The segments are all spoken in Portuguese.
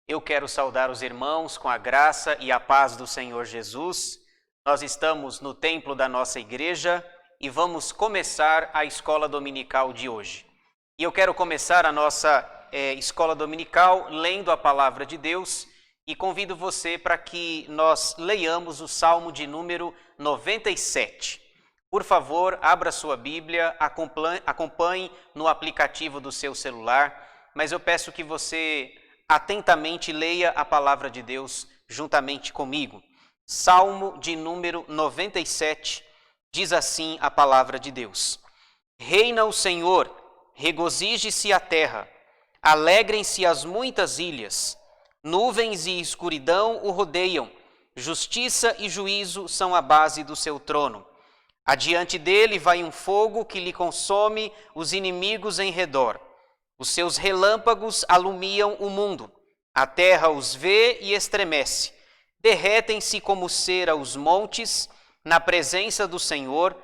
Eu quero saudar os irmãos com a graça e a paz do Senhor Jesus. Nós estamos no templo da nossa igreja e vamos começar a escola dominical de hoje. E eu quero começar a nossa escola dominical lendo a palavra de Deus e convido você para que nós leiamos o Salmo de número 97. Por favor, abra sua Bíblia, acompanhe no aplicativo do seu celular, mas eu peço que você atentamente leia a palavra de Deus juntamente comigo. Salmo de número 97, diz assim a palavra de Deus: Reina o Senhor, regozije-se a terra, alegrem-se as muitas ilhas, nuvens e escuridão o rodeiam, justiça e juízo são a base do seu trono. Adiante dele vai um fogo que lhe consome os inimigos em redor. Os seus relâmpagos alumiam o mundo. A terra os vê e estremece. Derretem-se como cera os montes, na presença do Senhor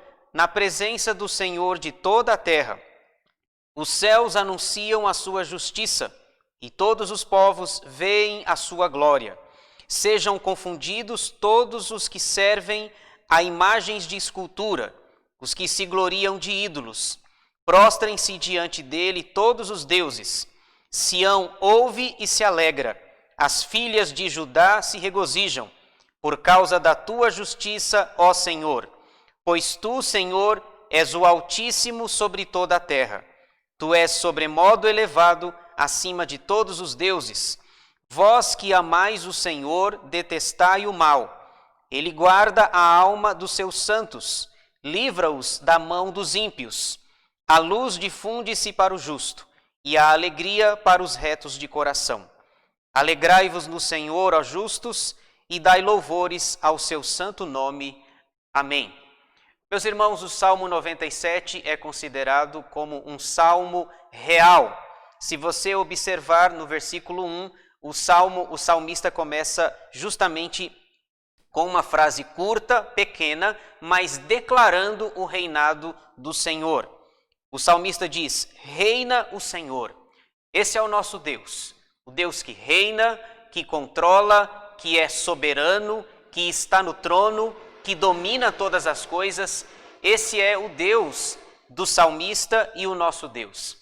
de toda a terra. Os céus anunciam a sua justiça, e todos os povos veem a sua glória. Sejam confundidos todos os que servem a imagens de escultura, os que se gloriam de ídolos. Prostrem-se diante dele todos os deuses. Sião ouve e se alegra. As filhas de Judá se regozijam, por causa da tua justiça, ó Senhor. Pois tu, Senhor, és o Altíssimo sobre toda a terra. Tu és sobremodo elevado acima de todos os deuses. Vós que amais o Senhor, detestai o mal. Ele guarda a alma dos seus santos, livra-os da mão dos ímpios. A luz difunde-se para o justo, e a alegria para os retos de coração. Alegrai-vos no Senhor, ó justos, e dai louvores ao seu santo nome. Amém. Meus irmãos, o Salmo 97 é considerado como um salmo real. Se você observar no versículo 1, o salmista começa justamente com uma frase curta, pequena, mas declarando o reinado do Senhor. O salmista diz: reina o Senhor. Esse é o nosso Deus. O Deus que reina, que controla, que é soberano, que está no trono, que domina todas as coisas. Esse é o Deus do salmista e o nosso Deus.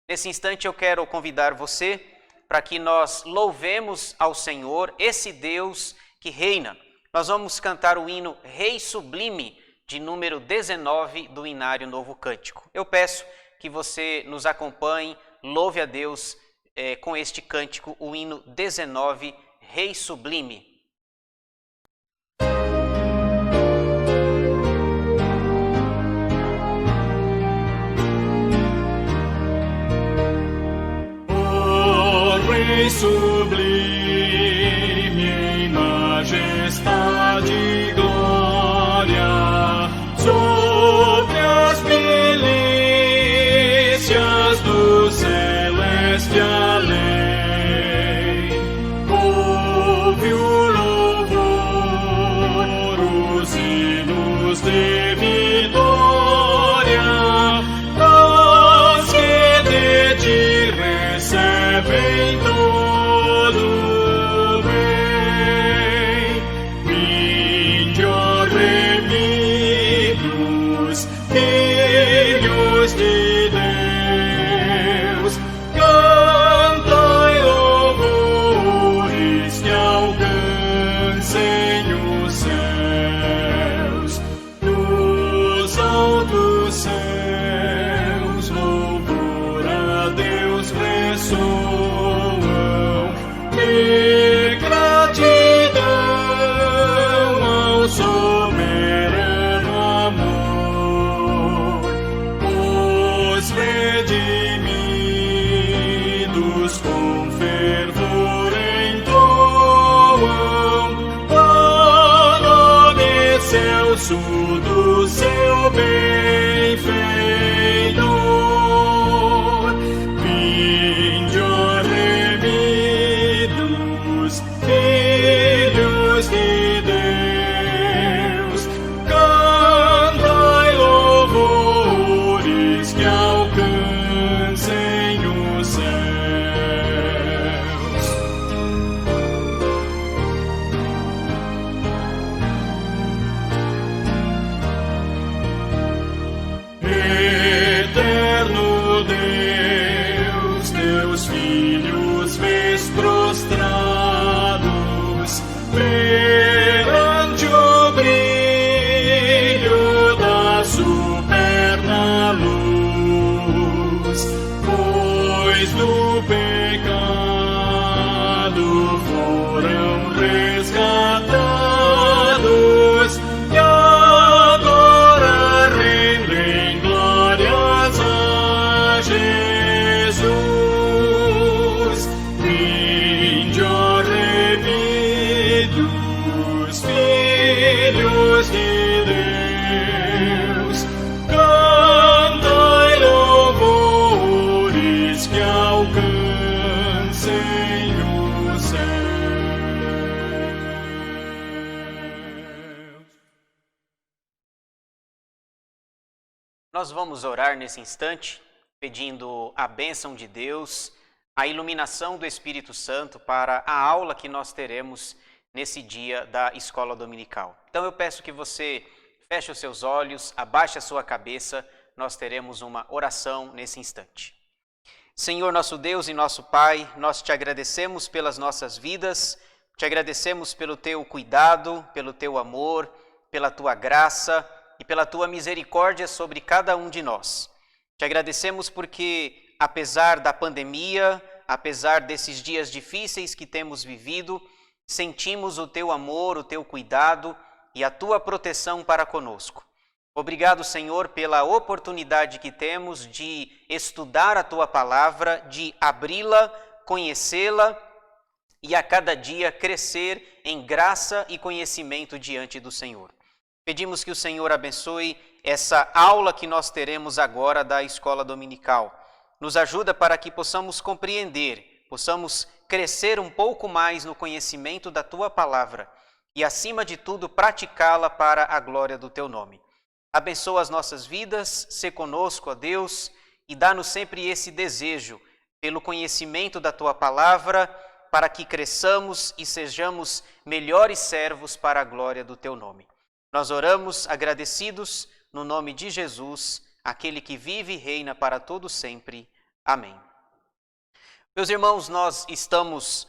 Nesse instante eu quero convidar você para que nós louvemos ao Senhor, esse Deus que reina. Nós vamos cantar o hino Rei Sublime, de número 19 do Inário Novo Cântico. Eu peço que você nos acompanhe, louve a Deus com este cântico, o hino 19, Rei Sublime. O Rei Sublime em majestade e glória, sobre as milícias do celeste além, ouve o louvor, os hinos de vitória, os que de ti recebem todo bem. Vinde, ó remidos, filhos de Deus, cantai louvores que alcancem os céus. Nos altos céus, louvor a Deus ressoam, e gratidão ao soberano amor. Os redimidos com fervor entoam o nome excelso do seu benfeitor. Vinde, ó remidos, filhos de Deus, cantai louvores que alcancem os céus. foram resgatados e agora rendem glórias a Jesus. Vinde, ó redimidos, filhos de Deus, cantai louvores que alcancem o céu. Nós vamos orar nesse instante, pedindo a bênção de Deus, a iluminação do Espírito Santo para a aula que nós teremos nesse dia da escola dominical. Então eu peço que você feche os seus olhos, abaixe a sua cabeça, nós teremos uma oração nesse instante. Senhor nosso Deus e nosso Pai, nós te agradecemos pelas nossas vidas, te agradecemos pelo teu cuidado, pelo teu amor, pela tua graça e pela tua misericórdia sobre cada um de nós. Te agradecemos porque, apesar da pandemia, apesar desses dias difíceis que temos vivido, sentimos o teu amor, o teu cuidado e a tua proteção para conosco. Obrigado, Senhor, pela oportunidade que temos de estudar a tua palavra, de abri-la, conhecê-la e a cada dia crescer em graça e conhecimento diante do Senhor. Pedimos que o Senhor abençoe essa aula que nós teremos agora da escola dominical. Nos ajuda para que possamos compreender, possamos crescer um pouco mais no conhecimento da tua palavra e, acima de tudo, praticá-la para a glória do teu nome. Abençoa as nossas vidas, sê conosco, ó Deus, e dá-nos sempre esse desejo pelo conhecimento da tua palavra, para que cresçamos e sejamos melhores servos para a glória do teu nome. Nós oramos agradecidos no nome de Jesus, aquele que vive e reina para todo sempre. Amém. Meus irmãos, nós estamos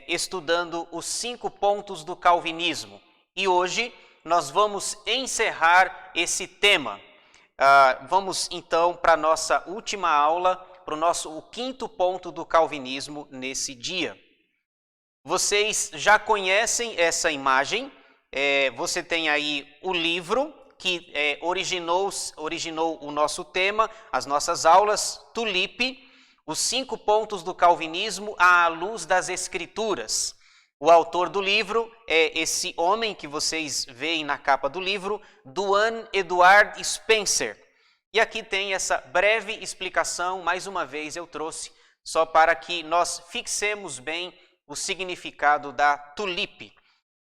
estudando os 5 pontos do calvinismo e hoje nós vamos encerrar esse tema. Vamos então para a nossa última aula, para o 5º ponto do calvinismo nesse dia. Vocês já conhecem essa imagem, você tem aí o livro que originou o nosso tema, as nossas aulas, Tulipe, os 5 pontos do calvinismo à luz das Escrituras. O autor do livro é esse homem que vocês veem na capa do livro, Duane Edward Spencer. E aqui tem essa breve explicação, mais uma vez eu trouxe, só para que nós fixemos bem o significado da tulipe.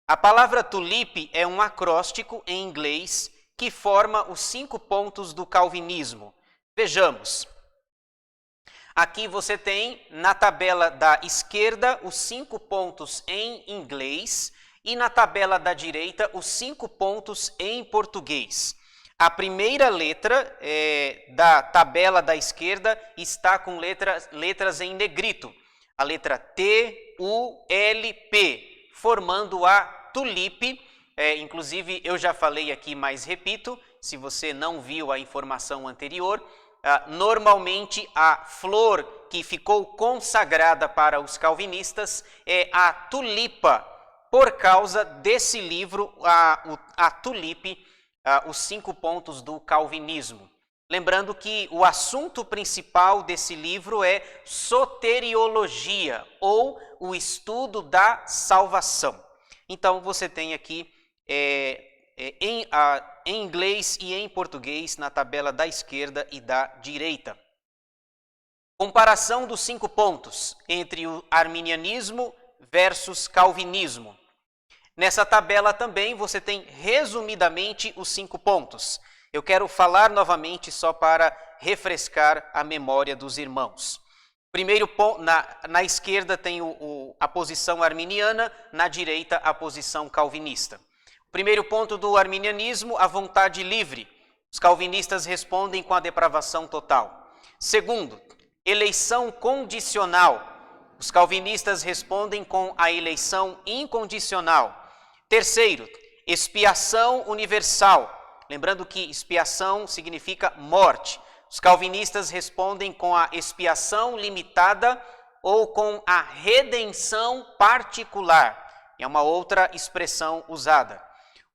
A palavra tulipe é um acróstico em inglês que forma os 5 pontos do calvinismo. Vejamos. Aqui você tem na tabela da esquerda os 5 pontos em inglês e na tabela da direita os 5 pontos em português. A primeira letra da tabela da esquerda está com letras em negrito. A letra T, U, L, P, formando a tulipe. Inclusive, eu já falei aqui, mas repito, se você não viu a informação anterior, normalmente a flor que ficou consagrada para os calvinistas é a tulipa, por causa desse livro, a tulipe, os 5 pontos do calvinismo. Lembrando que o assunto principal desse livro é soteriologia, ou o estudo da salvação. Então, você tem aqui em inglês e em português na tabela da esquerda e da direita. Comparação dos 5 pontos entre o arminianismo versus calvinismo. Nessa tabela também você tem resumidamente os 5 pontos. Eu quero falar novamente só para refrescar a memória dos irmãos. Primeiro, na esquerda tem a posição arminiana, na direita a posição calvinista. Primeiro ponto do arminianismo, a vontade livre. Os calvinistas respondem com a depravação total. Segundo, eleição condicional. Os calvinistas respondem com a eleição incondicional. Terceiro, expiação universal. Lembrando que expiação significa morte. Os calvinistas respondem com a expiação limitada ou com a redenção particular. é uma outra expressão usada.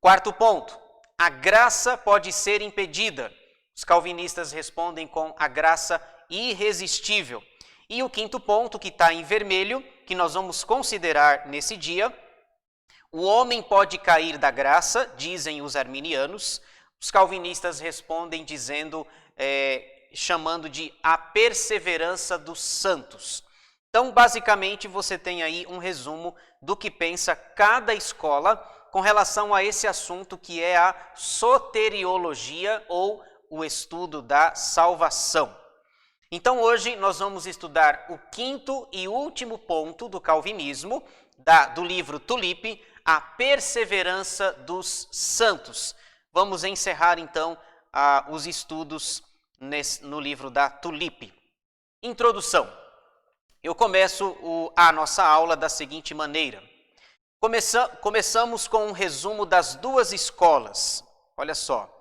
Quarto ponto, a graça pode ser impedida. Os calvinistas respondem com a graça irresistível. E o quinto ponto, que está em vermelho, que nós vamos considerar nesse dia, o homem pode cair da graça, dizem os arminianos. Os calvinistas respondem dizendo, chamando de a perseverança dos santos. Então, basicamente, você tem aí um resumo do que pensa cada escola com relação a esse assunto que é a soteriologia ou o estudo da salvação. Então, hoje nós vamos estudar o quinto e último ponto do calvinismo, do livro Tulipe, a perseverança dos santos. Vamos encerrar, então, os estudos no livro da Tulipe. Introdução. Eu começo a nossa aula da seguinte maneira. Começamos com um resumo das duas escolas. Olha só.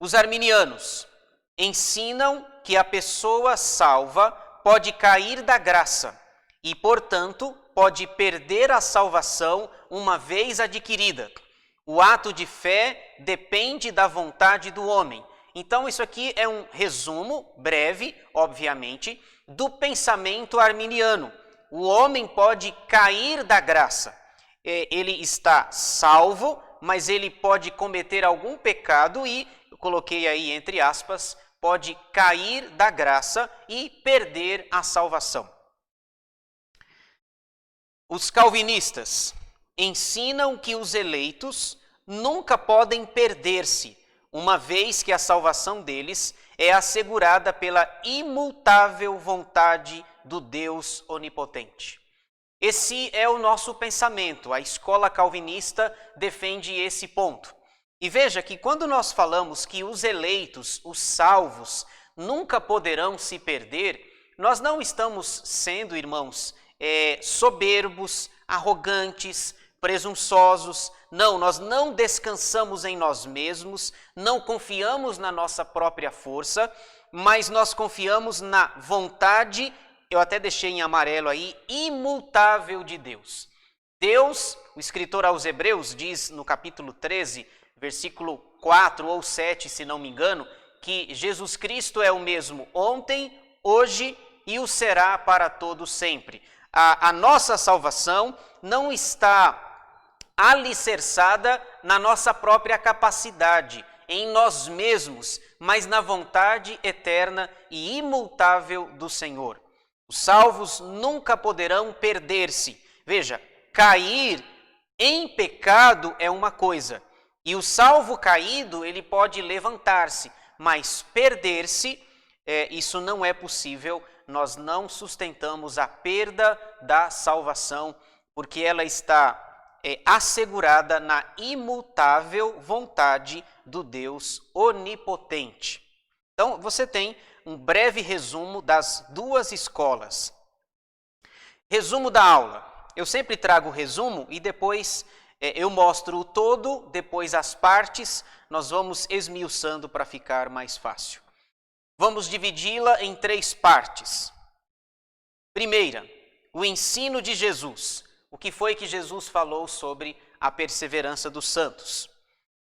Os arminianos ensinam que a pessoa salva pode cair da graça e, portanto, pode perder a salvação uma vez adquirida. O ato de fé depende da vontade do homem. Então, isso aqui é um resumo, breve, obviamente, do pensamento arminiano. O homem pode cair da graça. Ele está salvo, mas ele pode cometer algum pecado e, eu coloquei aí entre aspas, pode cair da graça e perder a salvação. Os calvinistas ensinam que os eleitos nunca podem perder-se, uma vez que a salvação deles é assegurada pela imutável vontade do Deus onipotente. Esse é o nosso pensamento, a escola calvinista defende esse ponto. E veja que quando nós falamos que os eleitos, os salvos, nunca poderão se perder, nós não estamos sendo, irmãos, soberbos, arrogantes, presunçosos. Não, nós não descansamos em nós mesmos, não confiamos na nossa própria força, mas nós confiamos na vontade, eu até deixei em amarelo aí, imutável de Deus. Deus, o escritor aos Hebreus diz no capítulo 13, versículo 4 ou 7, se não me engano, que Jesus Cristo é o mesmo ontem, hoje e o será para todo sempre. A nossa salvação não está alicerçada na nossa própria capacidade, em nós mesmos, mas na vontade eterna e imutável do Senhor. Os salvos nunca poderão perder-se. Veja, cair em pecado é uma coisa, e o salvo caído, ele pode levantar-se, mas perder-se, isso não é possível. Nós não sustentamos a perda da salvação, porque ela está assegurada na imutável vontade do Deus onipotente. Então, você tem um breve resumo das duas escolas. Resumo da aula. Eu sempre trago o resumo e depois eu mostro o todo, depois as partes, nós vamos esmiuçando para ficar mais fácil. Vamos dividi-la em 3 partes. Primeira, o ensino de Jesus. O que foi que Jesus falou sobre a perseverança dos santos?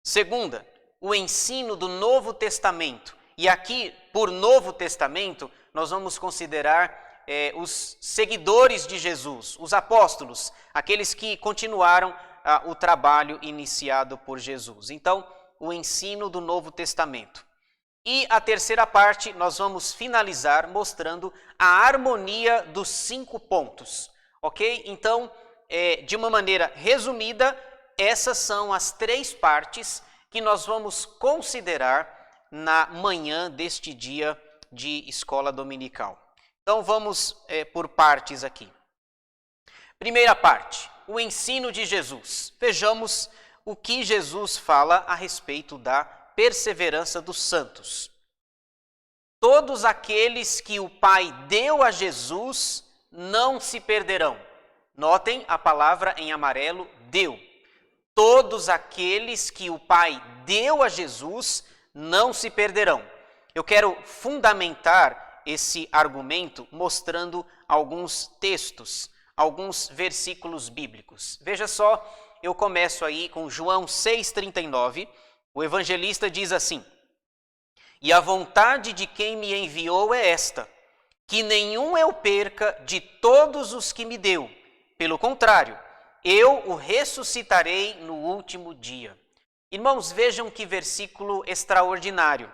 Segunda, o ensino do Novo Testamento. E aqui, por Novo Testamento, nós vamos considerar os seguidores de Jesus, os apóstolos, aqueles que continuaram o trabalho iniciado por Jesus. Então, o ensino do Novo Testamento. E a terceira parte, nós vamos finalizar mostrando a harmonia dos 5 pontos, ok? Então, de uma maneira resumida, essas são as 3 partes que nós vamos considerar na manhã deste dia de escola dominical. Então, vamos por partes aqui. Primeira parte, o ensino de Jesus. Vejamos o que Jesus fala a respeito da perseverança dos santos. Todos aqueles que o Pai deu a Jesus não se perderão. Notem a palavra em amarelo, deu. Todos aqueles que o Pai deu a Jesus não se perderão. Eu quero fundamentar esse argumento mostrando alguns textos. alguns versículos bíblicos. Veja só, eu começo aí com João 6,39. O evangelista diz assim: "E a vontade de quem me enviou é esta, que nenhum eu perca de todos os que me deu. Pelo contrário, eu o ressuscitarei no último dia." Irmãos, vejam que versículo extraordinário.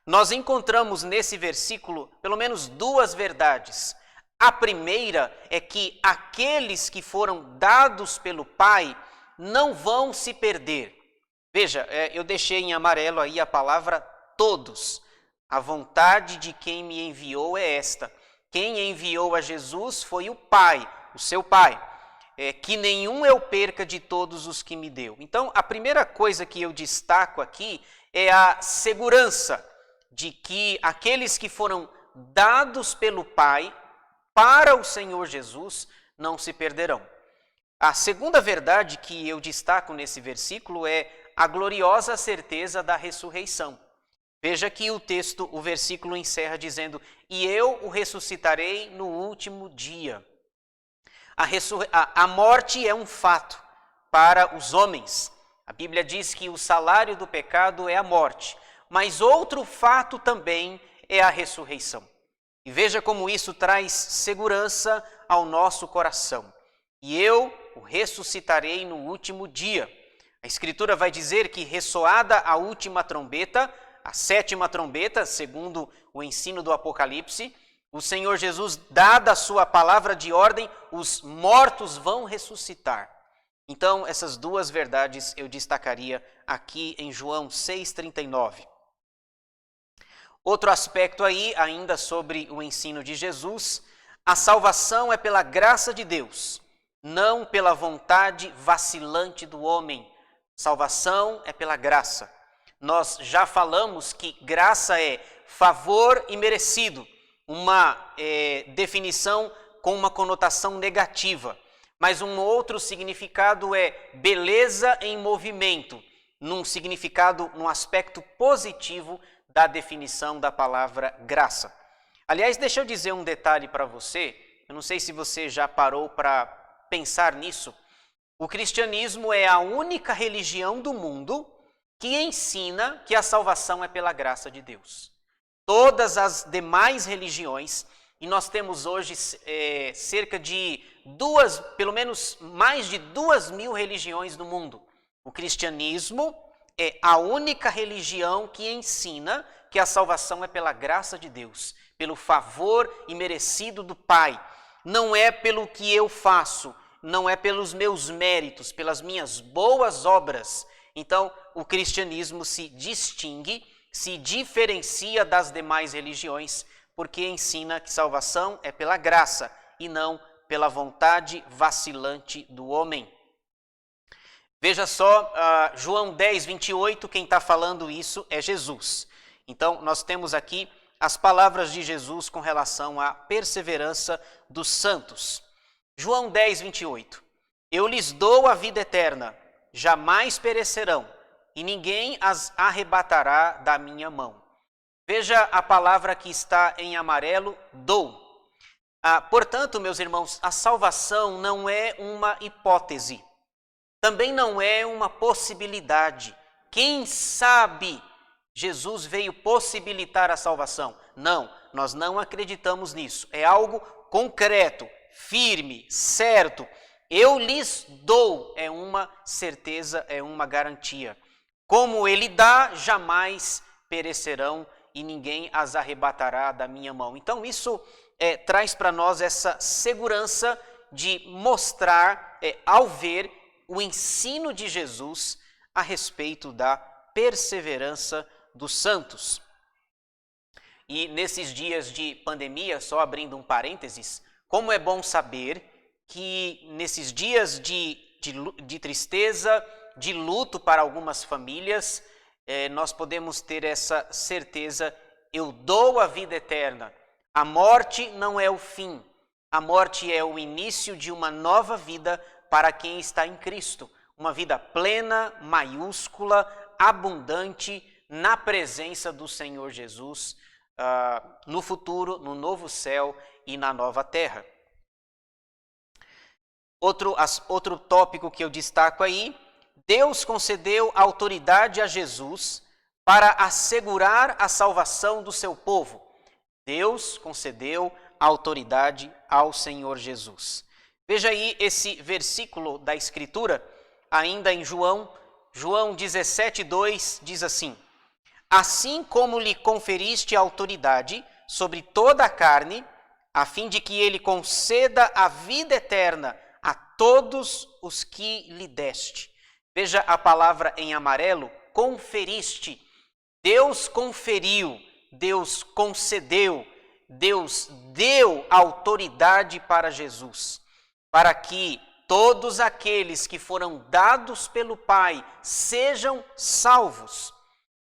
Nós encontramos nesse versículo pelo menos duas verdades. A primeira é que aqueles que foram dados pelo Pai não vão se perder. Veja, eu deixei em amarelo aí a palavra todos. A vontade de quem me enviou é esta. Quem enviou a Jesus foi o Pai, o seu Pai. Que nenhum eu perca de todos os que me deu. Então, a primeira coisa que eu destaco aqui é a segurança de que aqueles que foram dados pelo Pai para o Senhor Jesus não se perderão. A segunda verdade que eu destaco nesse versículo é a gloriosa certeza da ressurreição. Veja que o versículo encerra dizendo: "E eu o ressuscitarei no último dia." A morte é um fato para os homens. A Bíblia diz que o salário do pecado é a morte, mas outro fato também é a ressurreição. E veja como isso traz segurança ao nosso coração. "E eu o ressuscitarei no último dia." A Escritura vai dizer que, ressoada a última trombeta, a sétima trombeta, segundo o ensino do Apocalipse, o Senhor Jesus, dada a sua palavra de ordem, os mortos vão ressuscitar. Então, essas duas verdades eu destacaria aqui em João 6,39. Outro aspecto aí, ainda sobre o ensino de Jesus: a salvação é pela graça de Deus, não pela vontade vacilante do homem. Salvação é pela graça. Nós já falamos que graça é favor imerecido, uma definição com uma conotação negativa, mas um outro significado é beleza em movimento, num significado, num aspecto positivo da definição da palavra graça. Aliás, deixa eu dizer um detalhe para você, eu não sei se você já parou para pensar nisso. O cristianismo é a única religião do mundo que ensina que a salvação é pela graça de Deus. Todas as demais religiões, e nós temos hoje cerca de pelo menos mais de 2.000 religiões no mundo. O cristianismo é a única religião que ensina que a salvação é pela graça de Deus, pelo favor imerecido do Pai. Não é pelo que eu faço, não é pelos meus méritos, pelas minhas boas obras. Então, o cristianismo se distingue, se diferencia das demais religiões, porque ensina que salvação é pela graça e não pela vontade vacilante do homem. Veja só, João 10:28, quem está falando isso é Jesus. Então, nós temos aqui as palavras de Jesus com relação à perseverança dos santos. João 10:28. "Eu lhes dou a vida eterna, jamais perecerão, e ninguém as arrebatará da minha mão." Veja a palavra que está em amarelo, dou. Portanto, meus irmãos, a salvação não é uma hipótese, também não é uma possibilidade. Quem sabe Jesus veio possibilitar a salvação? Não, nós não acreditamos nisso. É algo concreto, firme, certo. Eu lhes dou, é uma certeza, é uma garantia. Como ele dá, jamais perecerão e ninguém as arrebatará da minha mão. Então isso traz para nós essa segurança de mostrar, ao ver o ensino de Jesus a respeito da perseverança dos santos. E nesses dias de pandemia, só abrindo um parênteses, como é bom saber que nesses dias de tristeza, de luto para algumas famílias, nós podemos ter essa certeza: eu dou a vida eterna. A morte não é o fim, a morte é o início de uma nova vida para quem está em Cristo. Uma vida plena, maiúscula, abundante, na presença do Senhor Jesus, no futuro, no novo céu e na nova terra. Outro tópico que eu destaco aí, Deus concedeu autoridade a Jesus para assegurar a salvação do seu povo. Deus concedeu autoridade ao Senhor Jesus. Veja aí esse versículo da Escritura, ainda em João 17:2, diz assim: assim como lhe conferiste autoridade sobre toda a carne, a fim de que ele conceda a vida eterna a todos os que lhe deste. Veja a palavra em amarelo, conferiste. Deus conferiu, Deus concedeu, Deus deu autoridade para Jesus, para que todos aqueles que foram dados pelo Pai sejam salvos.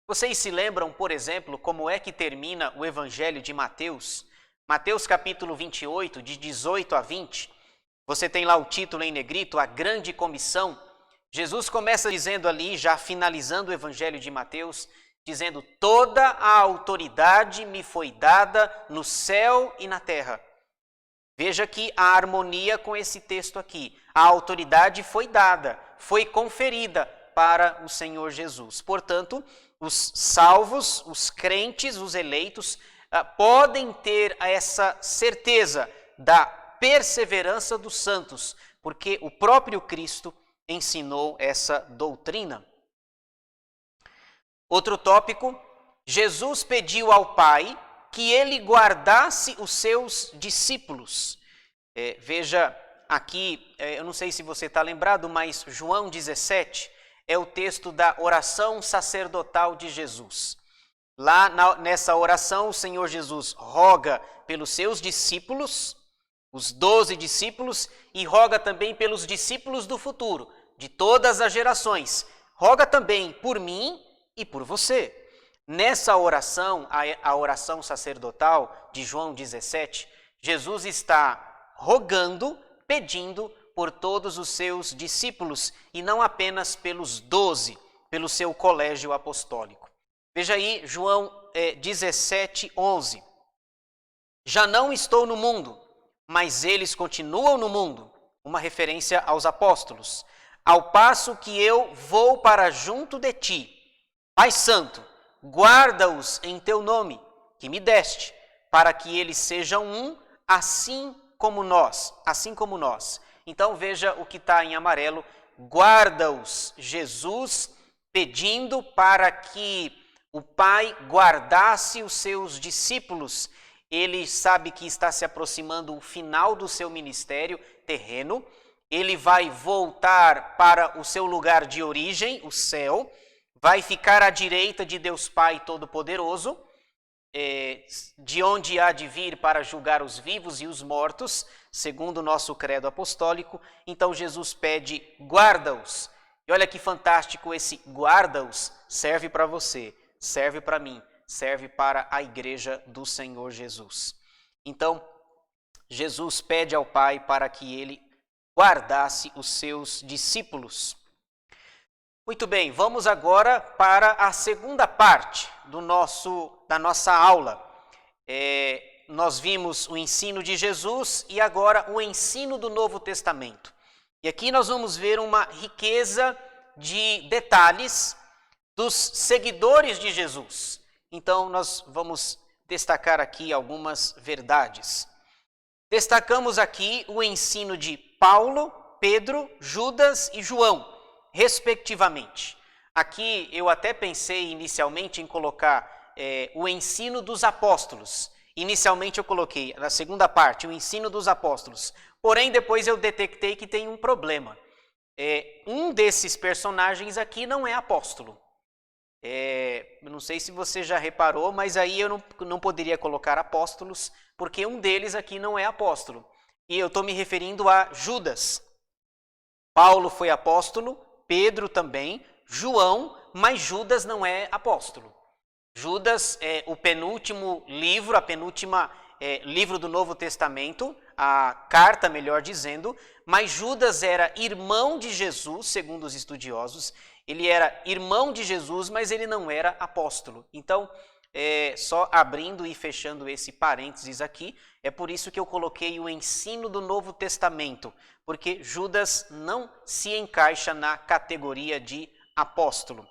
Vocês se lembram, por exemplo, como é que termina o Evangelho de Mateus? Mateus capítulo 28, de 18 a 20. Você tem lá o título em negrito, a grande comissão. Jesus começa dizendo ali, já finalizando o Evangelho de Mateus, dizendo: toda a autoridade me foi dada no céu e na terra. Veja que a harmonia com esse texto aqui. A autoridade foi dada, foi conferida para o Senhor Jesus. Portanto, os salvos, os crentes, os eleitos, podem ter essa certeza da perseverança dos santos, porque o próprio Cristo ensinou essa doutrina. Outro tópico, Jesus pediu ao Pai que ele guardasse os seus discípulos. Veja aqui, eu não sei se você está lembrado, mas João 17 é o texto da oração sacerdotal de Jesus. Lá nessa oração, o Senhor Jesus roga pelos seus discípulos, os 12 discípulos, e roga também pelos discípulos do futuro, de todas as gerações. Roga também por mim e por você. Nessa oração, a oração sacerdotal de João 17, Jesus está rogando, pedindo por todos os seus discípulos e não apenas pelos 12, pelo seu colégio apostólico. Veja aí João 17:11. Já não estou no mundo, mas eles continuam no mundo. Uma referência aos apóstolos. Ao passo que eu vou para junto de ti. Pai Santo, guarda-os em teu nome, que me deste, para que eles sejam um, assim como nós. Então veja o que está em amarelo, guarda-os, Jesus pedindo para que o Pai guardasse os seus discípulos. Ele sabe que está se aproximando o final do seu ministério terreno, ele vai voltar para o seu lugar de origem, o céu, vai ficar à direita de Deus Pai Todo-Poderoso, de onde há de vir para julgar os vivos e os mortos, segundo o nosso credo apostólico. Então Jesus pede, guarda-os. E olha que fantástico, esse guarda-os serve para você, serve para mim, serve para a igreja do Senhor Jesus. Então, Jesus pede ao Pai para que ele guardasse os seus discípulos. Muito bem, vamos agora para a segunda parte da nossa aula. Nós vimos o ensino de Jesus e agora o ensino do Novo Testamento. E aqui nós vamos ver uma riqueza de detalhes dos seguidores de Jesus. Então nós vamos destacar aqui algumas verdades. Destacamos aqui o ensino de Paulo, Pedro, Judas e João, respectivamente. Aqui eu até pensei inicialmente em colocar o ensino dos apóstolos. Inicialmente eu coloquei, na segunda parte, o ensino dos apóstolos. Porém, depois eu detectei que tem um problema. Um desses personagens aqui não é apóstolo. Não sei se você já reparou, mas aí eu não poderia colocar apóstolos, porque um deles aqui não é apóstolo. E eu estou me referindo a Judas. Paulo foi apóstolo, Pedro também, João, mas Judas não é apóstolo. Judas é o penúltimo livro, a penúltima livro do Novo Testamento, a carta, melhor dizendo, mas Judas era irmão de Jesus, segundo os estudiosos. Ele era irmão de Jesus, mas ele não era apóstolo. Então, só abrindo e fechando esse parênteses aqui, é por isso que eu coloquei o ensino do Novo Testamento, porque Judas não se encaixa na categoria de apóstolo.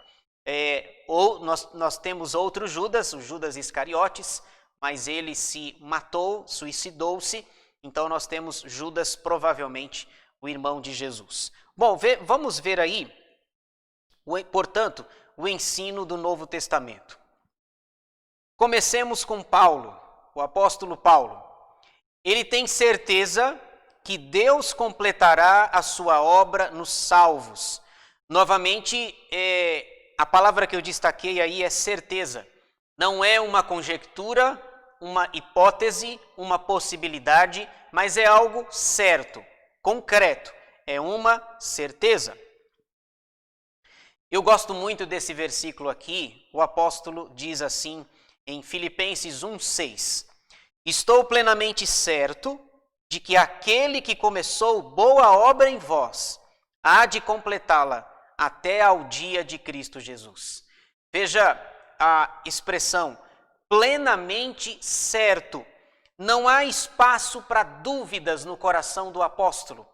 Ou nós temos outro Judas, o Judas Iscariotes, mas ele se matou, suicidou-se, então nós temos Judas, provavelmente o irmão de Jesus. Bom, vamos ver aí, portanto, o ensino do Novo Testamento. Comecemos com Paulo, o apóstolo Paulo. Ele tem certeza que Deus completará a sua obra nos salvos. Novamente, a palavra que eu destaquei aí é certeza. Não é uma conjectura, uma hipótese, uma possibilidade, mas é algo certo, concreto. É uma certeza. Eu gosto muito desse versículo aqui. O apóstolo diz assim em Filipenses 1:6. Estou plenamente certo de que aquele que começou boa obra em vós há de completá-la até ao dia de Cristo Jesus. Veja a expressão plenamente certo. Não há espaço para dúvidas no coração do apóstolo.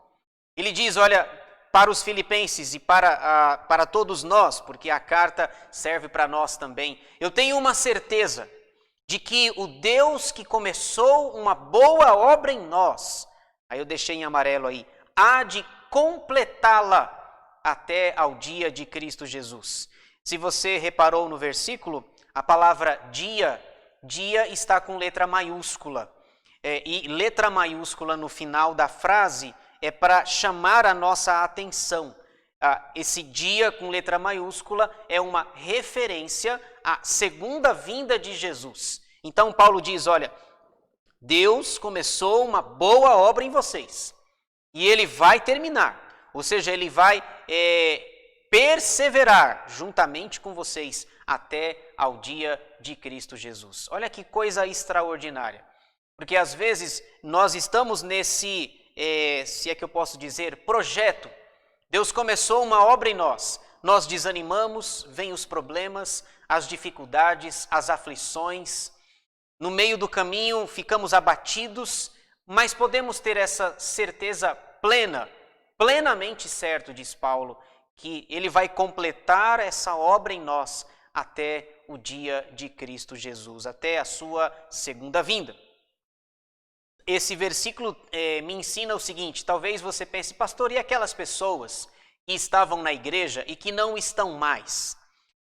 Ele diz, olha, para os filipenses e para todos nós, porque a carta serve para nós também, eu tenho uma certeza de que o Deus que começou uma boa obra em nós, aí eu deixei em amarelo aí, há de completá-la até ao dia de Cristo Jesus. Se você reparou no versículo, a palavra dia está com letra maiúscula. E letra maiúscula no final da frase é para chamar a nossa atenção. Esse dia com letra maiúscula é uma referência à segunda vinda de Jesus. Então Paulo diz, olha, Deus começou uma boa obra em vocês e Ele vai terminar, ou seja, Ele vai perseverar juntamente com vocês até ao dia de Cristo Jesus. Olha que coisa extraordinária, porque às vezes nós estamos nesse, se é que eu posso dizer, projeto. Deus começou uma obra em nós, nós desanimamos, vêm os problemas, as dificuldades, as aflições, no meio do caminho ficamos abatidos, mas podemos ter essa certeza plenamente certo, diz Paulo, que Ele vai completar essa obra em nós até o dia de Cristo Jesus, até a sua segunda vinda. Esse versículo me ensina o seguinte, talvez você pense, pastor, e aquelas pessoas que estavam na igreja e que não estão mais?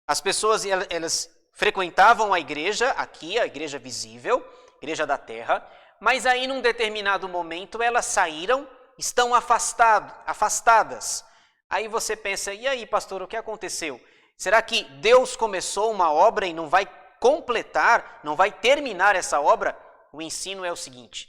As pessoas, elas frequentavam a igreja, aqui a igreja visível, igreja da terra, mas aí num determinado momento elas saíram, estão afastadas. Aí você pensa, e aí pastor, o que aconteceu? Será que Deus começou uma obra e não vai completar, não vai terminar essa obra? O ensino é o seguinte,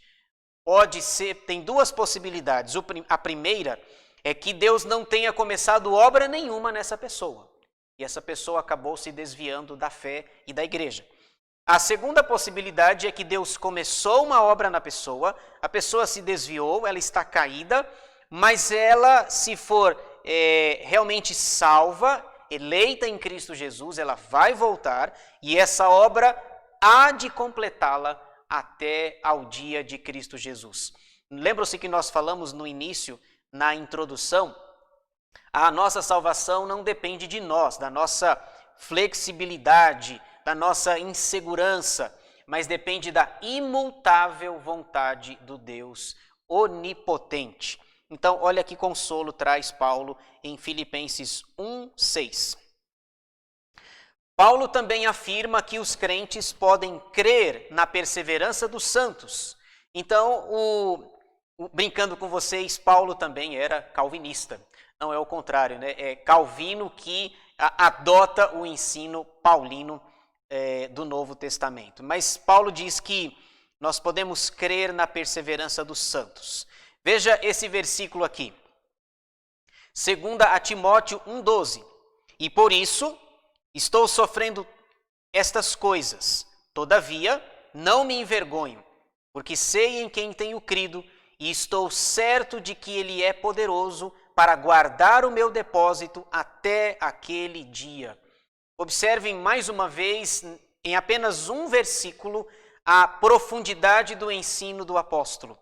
pode ser, tem duas possibilidades. A primeira é que Deus não tenha começado obra nenhuma nessa pessoa. E essa pessoa acabou se desviando da fé e da igreja. A segunda possibilidade é que Deus começou uma obra na pessoa, a pessoa se desviou, ela está caída, mas ela, se for realmente salva, eleita em Cristo Jesus, ela vai voltar e essa obra há de completá-la até ao dia de Cristo Jesus. Lembram-se que nós falamos no início, na introdução, a nossa salvação não depende de nós, da nossa flexibilidade, da nossa insegurança, mas depende da imutável vontade do Deus onipotente. Então, olha que consolo traz Paulo em Filipenses 1:6. Paulo também afirma que os crentes podem crer na perseverança dos santos. Então, brincando com vocês, Paulo também era calvinista. Não é o contrário, né? É Calvino que adota o ensino paulino do Novo Testamento. Mas Paulo diz que nós podemos crer na perseverança dos santos. Veja esse versículo aqui. 2 Timóteo 1:12. E por isso estou sofrendo estas coisas. Todavia, não me envergonho, porque sei em quem tenho crido e estou certo de que Ele é poderoso para guardar o meu depósito até aquele dia. Observem mais uma vez em apenas um versículo a profundidade do ensino do apóstolo.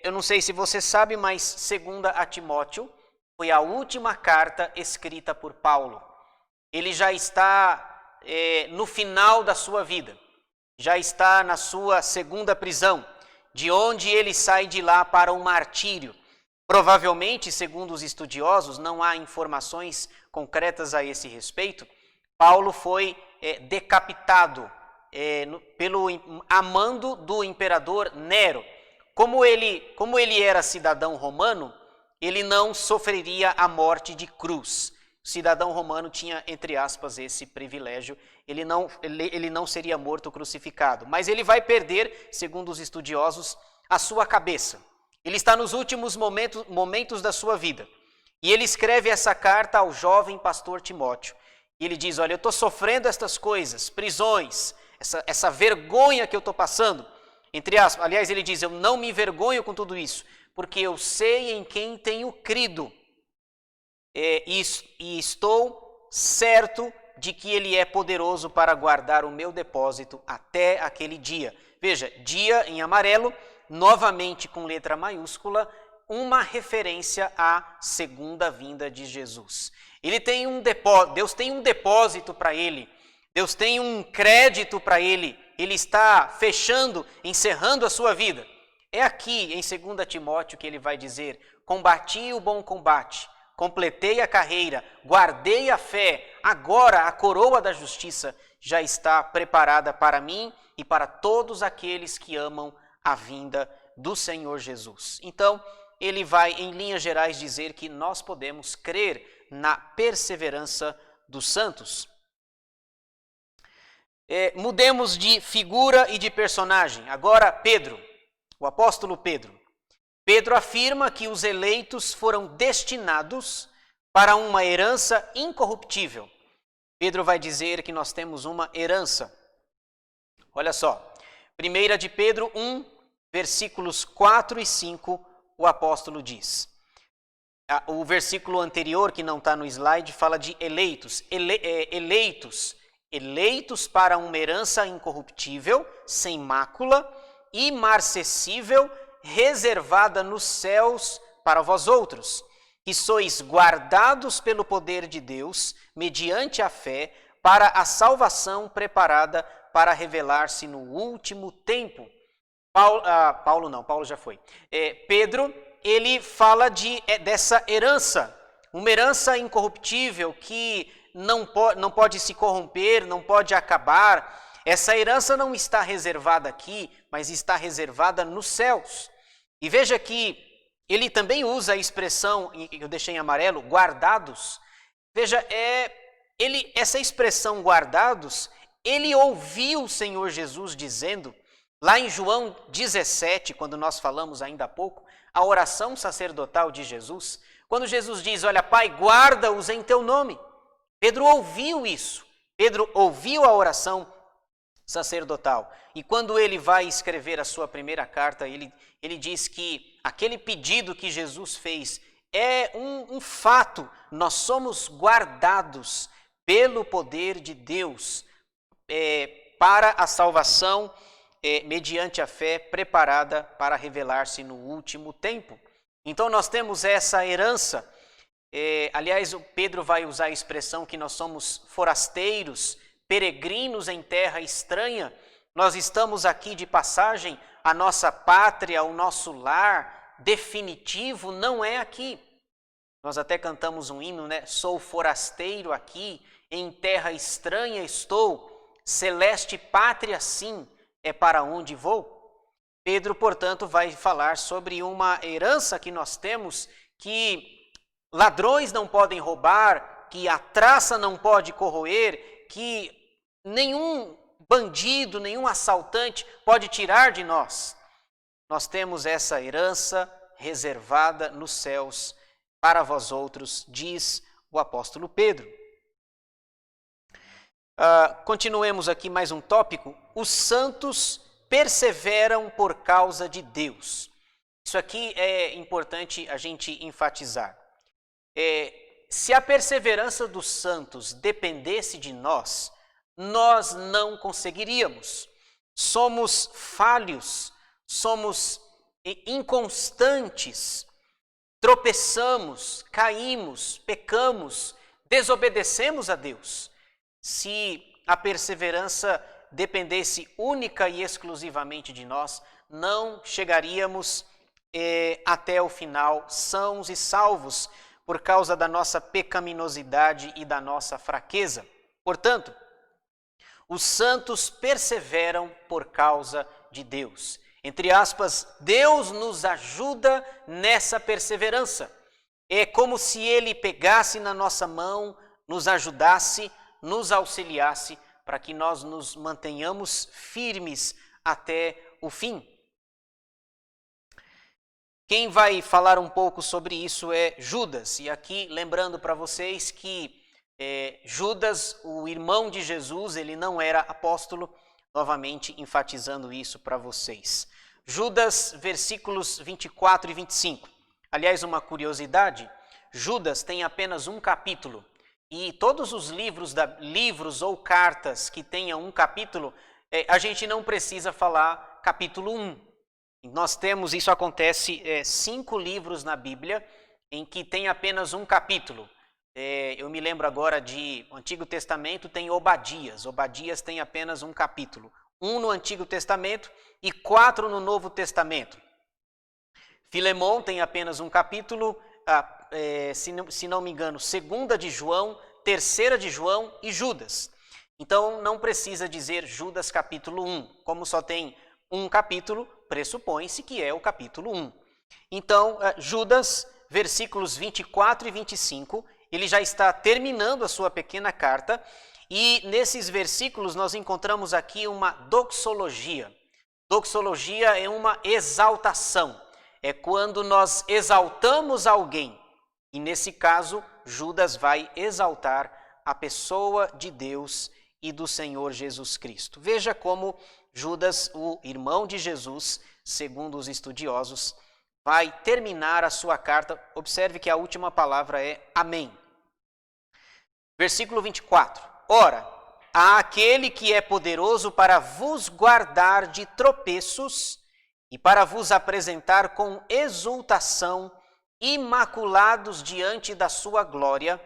Eu não sei se você sabe, mas 2 a Timóteo foi a última carta escrita por Paulo. Ele já está no final da sua vida, já está na sua segunda prisão, de onde ele sai de lá para o martírio. Provavelmente, segundo os estudiosos, não há informações concretas a esse respeito, Paulo foi decapitado a mando do imperador Nero. Como ele era cidadão romano, ele não sofreria a morte de cruz. O cidadão romano tinha, entre aspas, esse privilégio. Ele não seria morto crucificado. Mas ele vai perder, segundo os estudiosos, a sua cabeça. Ele está nos últimos momentos da sua vida. E ele escreve essa carta ao jovem pastor Timóteo. E ele diz, olha, eu estou sofrendo estas coisas, prisões, essa vergonha que eu estou passando. Entre aspas, aliás, ele diz, eu não me envergonho com tudo isso, porque eu sei em quem tenho crido. E estou certo de que ele é poderoso para guardar o meu depósito até aquele dia. Veja, dia em amarelo, novamente com letra maiúscula, uma referência à segunda vinda de Jesus. Deus tem um depósito para ele, Deus tem um crédito para ele, ele está encerrando a sua vida. É aqui em 2 Timóteo que ele vai dizer, combati o bom combate, completei a carreira, guardei a fé, agora a coroa da justiça já está preparada para mim e para todos aqueles que amam a vinda do Senhor Jesus. Então, ele vai, em linhas gerais, dizer que nós podemos crer na perseverança dos santos. Mudemos de figura e de personagem. Agora, Pedro, o apóstolo Pedro. Pedro afirma que os eleitos foram destinados para uma herança incorruptível. Pedro vai dizer que nós temos uma herança. Olha só, 1 de Pedro 1, versículos 4 e 5, o apóstolo diz. O versículo anterior, que não está no slide, fala de eleitos. Eleitos para uma herança incorruptível, sem mácula, imarcessível, reservada nos céus para vós outros, que sois guardados pelo poder de Deus, mediante a fé, para a salvação preparada para revelar-se no último tempo. Paulo já foi. Pedro, ele fala dessa herança, uma herança incorruptível que não pode se corromper, não pode acabar. Essa herança não está reservada aqui, mas está reservada nos céus. E veja que ele também usa a expressão, que eu deixei em amarelo, guardados. Veja, essa expressão guardados, ele ouviu o Senhor Jesus dizendo, lá em João 17, quando nós falamos ainda há pouco, a oração sacerdotal de Jesus, quando Jesus diz, olha, Pai, guarda-os em teu nome. Pedro ouviu isso, Pedro ouviu a oração sacerdotal. E quando ele vai escrever a sua primeira carta, ele diz que aquele pedido que Jesus fez é um fato. Nós somos guardados pelo poder de Deus para a salvação mediante a fé preparada para revelar-se no último tempo. Então nós temos essa herança. Aliás, o Pedro vai usar a expressão que nós somos forasteiros, peregrinos em terra estranha. Nós estamos aqui de passagem, a nossa pátria, o nosso lar definitivo não é aqui. Nós até cantamos um hino, né? Sou forasteiro aqui, em terra estranha estou, celeste pátria sim, é para onde vou. Pedro, portanto, vai falar sobre uma herança que nós temos, que ladrões não podem roubar, que a traça não pode corroer, que nenhum bandido, nenhum assaltante pode tirar de nós. Nós temos essa herança reservada nos céus para vós outros, diz o apóstolo Pedro. Continuemos aqui mais um tópico. Os santos perseveram por causa de Deus. Isso aqui é importante a gente enfatizar. Se a perseverança dos santos dependesse de nós nós não conseguiríamos. Somos falhos, somos inconstantes, tropeçamos, caímos, pecamos, desobedecemos a Deus. Se a perseverança dependesse única e exclusivamente de nós, não chegaríamos até o final sãos e salvos por causa da nossa pecaminosidade e da nossa fraqueza. Portanto, os santos perseveram por causa de Deus. Entre aspas, Deus nos ajuda nessa perseverança. É como se Ele pegasse na nossa mão, nos ajudasse, nos auxiliasse para que nós nos mantenhamos firmes até o fim. Quem vai falar um pouco sobre isso é Judas. E aqui, lembrando para vocês que Judas, o irmão de Jesus, ele não era apóstolo, novamente enfatizando isso para vocês. Judas, versículos 24 e 25. Aliás, uma curiosidade, Judas tem apenas um capítulo. E todos os livros ou cartas que tenham um capítulo, a gente não precisa falar capítulo 1. Nós temos, isso acontece, 5 livros na Bíblia em que tem apenas um capítulo. Eu me lembro agora o Antigo Testamento tem Obadias. Obadias tem apenas um capítulo. 1 no Antigo Testamento e 4 no Novo Testamento. Filemão tem apenas um capítulo, se não me engano, 2 de João, 3 de João e Judas. Então não precisa dizer Judas capítulo 1. Como só tem um capítulo, pressupõe-se que é o capítulo 1. Então, Judas, versículos 24 e 25, ele já está terminando a sua pequena carta, e nesses versículos nós encontramos aqui uma doxologia. Doxologia é uma exaltação, é quando nós exaltamos alguém, e nesse caso, Judas vai exaltar a pessoa de Deus e do Senhor Jesus Cristo. Veja como Judas, o irmão de Jesus, segundo os estudiosos, vai terminar a sua carta. Observe que a última palavra é amém. Versículo 24. Ora, há aquele que é poderoso para vos guardar de tropeços e para vos apresentar com exultação, imaculados diante da sua glória,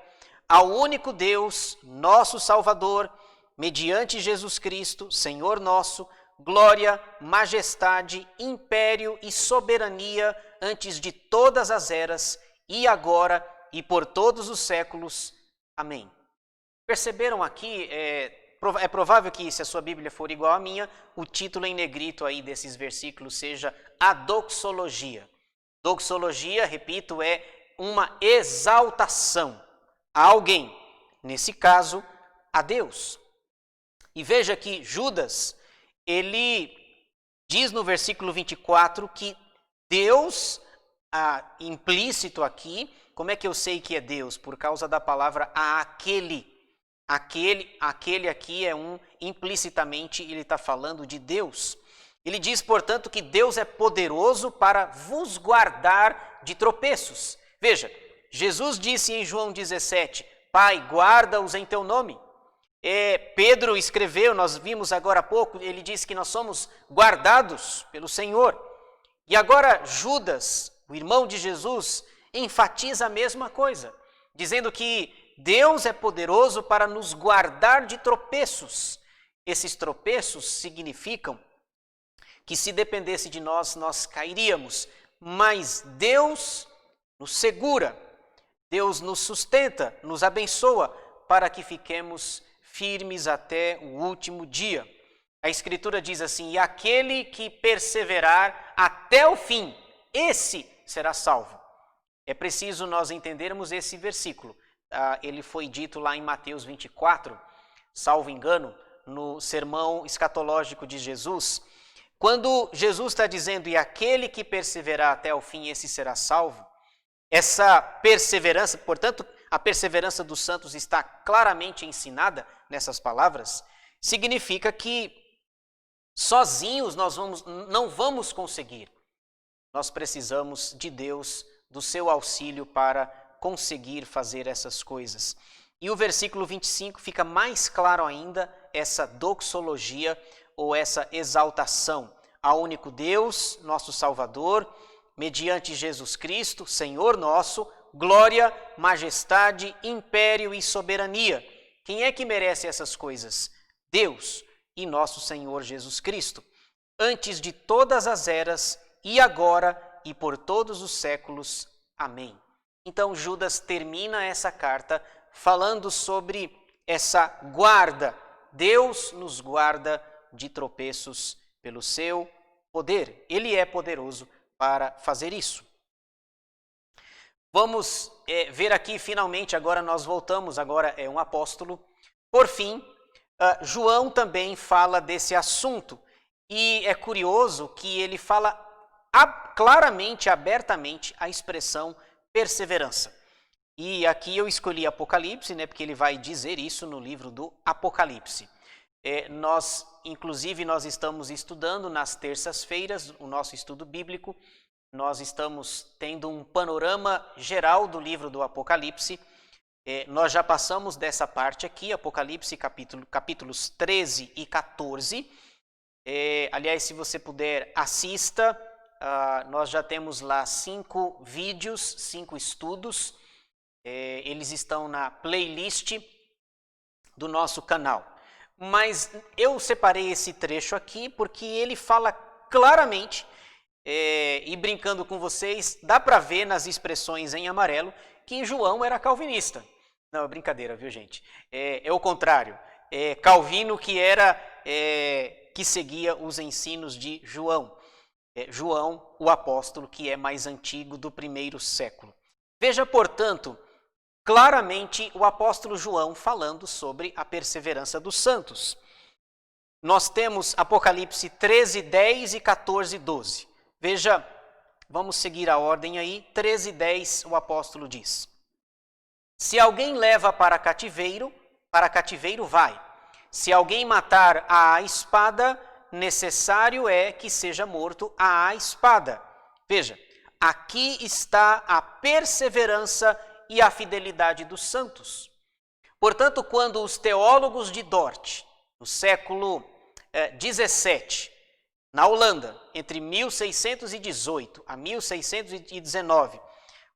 ao único Deus, nosso Salvador, mediante Jesus Cristo, Senhor nosso, glória, majestade, império e soberania antes de todas as eras, e agora e por todos os séculos. Amém. Perceberam aqui, é provável que, se a sua Bíblia for igual à minha, o título em negrito aí desses versículos seja a doxologia. Doxologia, repito, é uma exaltação a alguém, nesse caso, a Deus. E veja que Judas, ele diz no versículo 24 que Deus, implícito aqui, como é que eu sei que é Deus? Por causa da palavra aquele. Aquele aqui é implicitamente ele está falando de Deus. Ele diz, portanto, que Deus é poderoso para vos guardar de tropeços. Veja, Jesus disse em João 17, Pai, guarda-os em teu nome. Pedro escreveu, nós vimos agora há pouco, ele disse que nós somos guardados pelo Senhor. E agora Judas, o irmão de Jesus, enfatiza a mesma coisa, dizendo que Deus é poderoso para nos guardar de tropeços. Esses tropeços significam que se dependesse de nós, nós cairíamos, mas Deus nos segura, Deus nos sustenta, nos abençoa para que fiquemos firmes até o último dia. A Escritura diz assim, e aquele que perseverar até o fim, esse será salvo. É preciso nós entendermos esse versículo. Ele foi dito lá em Mateus 24, salvo engano, no sermão escatológico de Jesus. Quando Jesus está dizendo, e aquele que perseverar até o fim, esse será salvo, essa perseverança, portanto, a perseverança dos santos está claramente ensinada nessas palavras, significa que sozinhos nós não vamos conseguir. Nós precisamos de Deus, do seu auxílio para conseguir fazer essas coisas. E o versículo 25 fica mais claro ainda essa doxologia ou essa exaltação ao único Deus, nosso Salvador, mediante Jesus Cristo, Senhor nosso, glória, majestade, império e soberania. Quem é que merece essas coisas? Deus e nosso Senhor Jesus Cristo, antes de todas as eras, e agora e por todos os séculos. Amém. Então Judas termina essa carta falando sobre essa guarda. Deus nos guarda de tropeços pelo seu poder. Ele é poderoso para fazer isso. Vamos ver aqui, finalmente, agora nós voltamos, agora é um apóstolo. Por fim, João também fala desse assunto. E é curioso que ele fala claramente, abertamente, a expressão perseverança. E aqui eu escolhi Apocalipse, né, porque ele vai dizer isso no livro do Apocalipse. Inclusive, nós estamos estudando nas terças-feiras o nosso estudo bíblico. Nós estamos tendo um panorama geral do livro do Apocalipse. Nós já passamos dessa parte aqui, Apocalipse capítulos 13 e 14. Aliás, se você puder, assista. Nós já temos lá 5 vídeos, 5 estudos. Eles estão na playlist do nosso canal. Mas eu separei esse trecho aqui porque ele fala claramente, e brincando com vocês, dá para ver nas expressões em amarelo que João era calvinista. Não, é brincadeira, viu, gente? É o contrário. Calvino que seguia os ensinos de João. João, o apóstolo, que é mais antigo, do 1º século. Veja, portanto, claramente o apóstolo João falando sobre a perseverança dos santos. Nós temos Apocalipse 13, 10 e 14, 12. Veja, vamos seguir a ordem aí. 13, 10, o apóstolo diz: se alguém leva para cativeiro vai. Se alguém matar à espada, necessário é que seja morto à espada. Veja, aqui está a perseverança e a fidelidade dos santos. Portanto, quando os teólogos de Dort, no século 17, na Holanda, entre 1618 a 1619,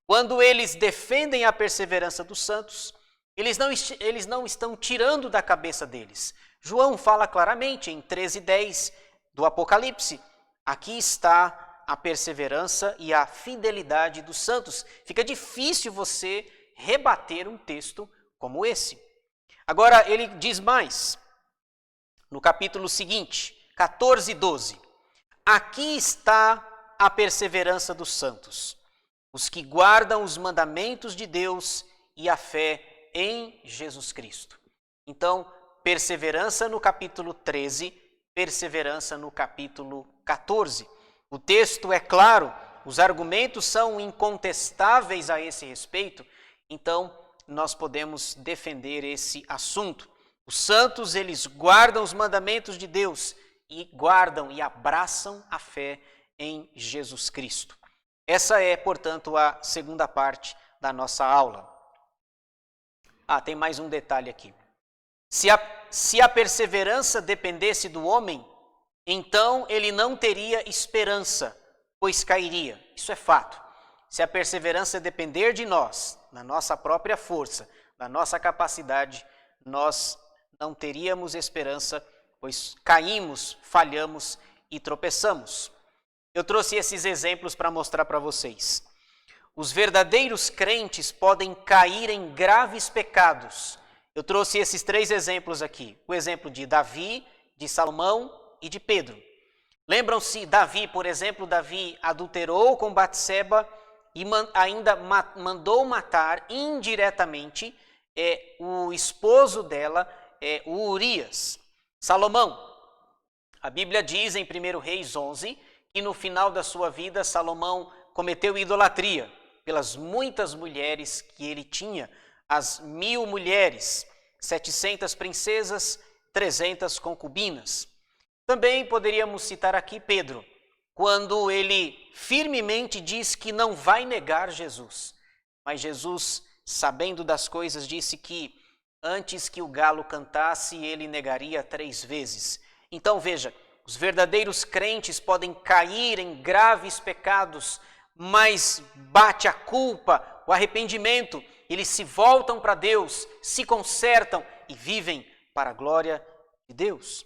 quando eles defendem a perseverança dos santos, eles não estão tirando da cabeça deles. João fala claramente em 13:10 do Apocalipse, aqui está a perseverança e a fidelidade dos santos. Fica difícil você rebater um texto como esse. Agora ele diz mais, no capítulo seguinte, 14 e 12. Aqui está a perseverança dos santos, os que guardam os mandamentos de Deus e a fé em Jesus Cristo. Então, perseverança no capítulo 13, perseverança no capítulo 14. O texto é claro, os argumentos são incontestáveis a esse respeito, então nós podemos defender esse assunto. Os santos, eles guardam os mandamentos de Deus e guardam e abraçam a fé em Jesus Cristo. Essa é, portanto, a segunda parte da nossa aula. Tem mais um detalhe aqui. Se a perseverança dependesse do homem, então ele não teria esperança, pois cairia. Isso é fato. Se a perseverança depender de nós, na nossa própria força, na nossa capacidade, nós não teríamos esperança, pois caímos, falhamos e tropeçamos. Eu trouxe esses exemplos para mostrar para vocês. Os verdadeiros crentes podem cair em graves pecados. Eu trouxe esses 3 exemplos aqui. O exemplo de Davi, de Salomão e de Pedro. Lembram-se, Davi, por exemplo, Davi adulterou com Batseba e ainda mandou matar indiretamente o esposo dela, o Urias. Salomão, a Bíblia diz em 1 Reis 11, que no final da sua vida Salomão cometeu idolatria pelas muitas mulheres que ele tinha, as 1000 mulheres, 700 princesas, 300 concubinas. Também poderíamos citar aqui Pedro, quando ele firmemente diz que não vai negar Jesus. Mas Jesus, sabendo das coisas, disse que antes que o galo cantasse, ele negaria 3 vezes. Então veja, os verdadeiros crentes podem cair em graves pecados, mas bate a culpa, o arrependimento, eles se voltam para Deus, se consertam e vivem para a glória de Deus.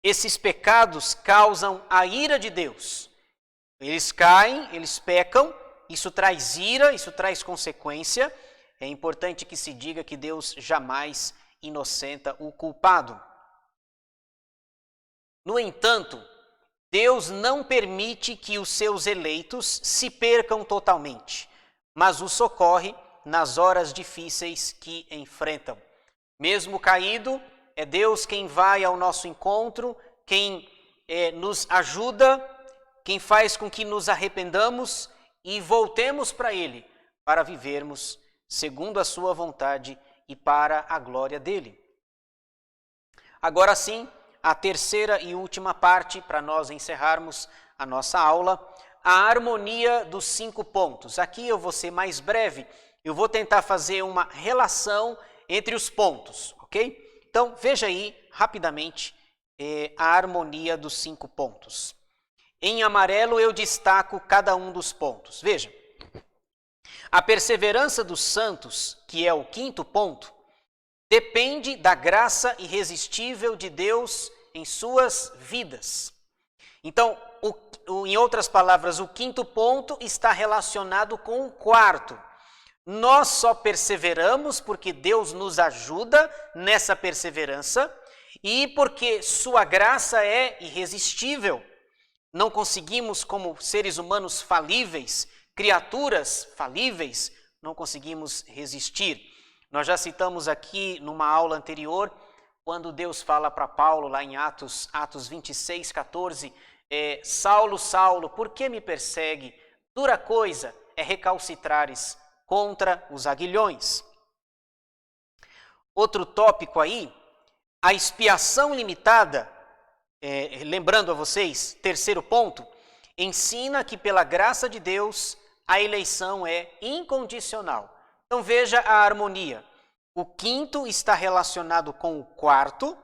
Esses pecados causam a ira de Deus. Eles caem, eles pecam, isso traz ira, isso traz consequência. É importante que se diga que Deus jamais inocenta o culpado. No entanto, Deus não permite que os seus eleitos se percam totalmente, mas os socorre nas horas difíceis que enfrentam. Mesmo caído, é Deus quem vai ao nosso encontro, quem nos ajuda, quem faz com que nos arrependamos e voltemos para Ele, para vivermos segundo a sua vontade e para a glória dEle. Agora sim, a terceira e última parte, para nós encerrarmos a nossa aula, a harmonia dos 5 pontos. Aqui eu vou ser mais breve, eu vou tentar fazer uma relação entre os pontos, ok? Então, veja aí, rapidamente, a harmonia dos 5 pontos. Em amarelo eu destaco cada um dos pontos. Veja, a perseverança dos santos, que é o 5º ponto, depende da graça irresistível de Deus em suas vidas. Então, em outras palavras, o 5º ponto está relacionado com o 4º. Nós só perseveramos porque Deus nos ajuda nessa perseverança e porque sua graça é irresistível. Não conseguimos, como seres humanos falíveis, criaturas falíveis, não conseguimos resistir. Nós já citamos aqui numa aula anterior, quando Deus fala para Paulo, lá em Atos 26, 14, Saulo, Saulo, por que me persegue? Dura coisa é recalcitrares contra os aguilhões. Outro tópico aí, a expiação limitada, lembrando a vocês, 3º ponto, ensina que pela graça de Deus a eleição é incondicional. Então veja a harmonia. O 5º está relacionado com o 4º,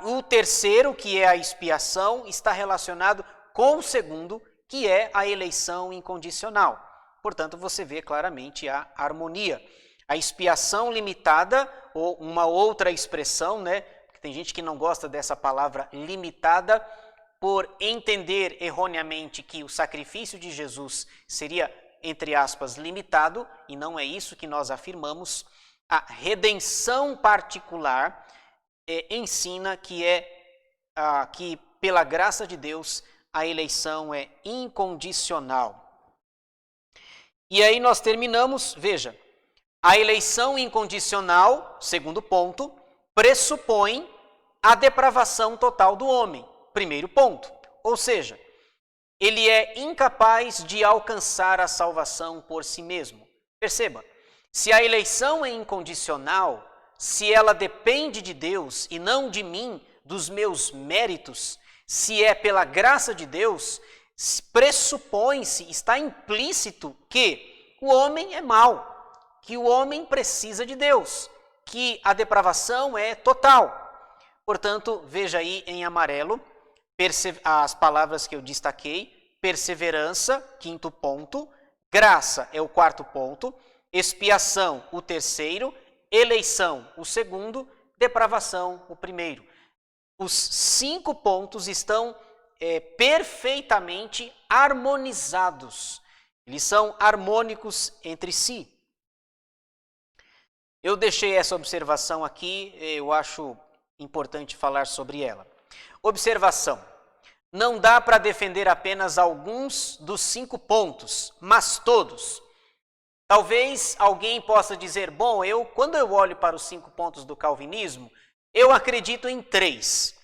o 3º, que é a expiação, está relacionado com o 2º, que é a eleição incondicional. Portanto, você vê claramente a harmonia. A expiação limitada, ou uma outra expressão, né? Porque tem gente que não gosta dessa palavra limitada, por entender erroneamente que o sacrifício de Jesus seria, entre aspas, limitado, e não é isso que nós afirmamos. A redenção particular ensina que que pela graça de Deus a eleição é incondicional. E aí nós terminamos, veja, a eleição incondicional, 2º ponto, pressupõe a depravação total do homem, 1º ponto. Ou seja, ele é incapaz de alcançar a salvação por si mesmo. Perceba, se a eleição é incondicional, se ela depende de Deus e não de mim, dos meus méritos, se é pela graça de Deus, pressupõe-se, está implícito que o homem é mau, que o homem precisa de Deus, que a depravação é total. Portanto, veja aí em amarelo as palavras que eu destaquei: perseverança, 5º ponto, graça é o 4º ponto, expiação, o 3º, eleição, o 2º, depravação, o 1º. Os 5 pontos estão perfeitamente harmonizados. Eles são harmônicos entre si. Eu deixei essa observação aqui, eu acho importante falar sobre ela. Observação. Não dá para defender apenas alguns dos 5 pontos, mas todos. Talvez alguém possa dizer, bom, quando eu olho para os 5 pontos do calvinismo, eu acredito em 3.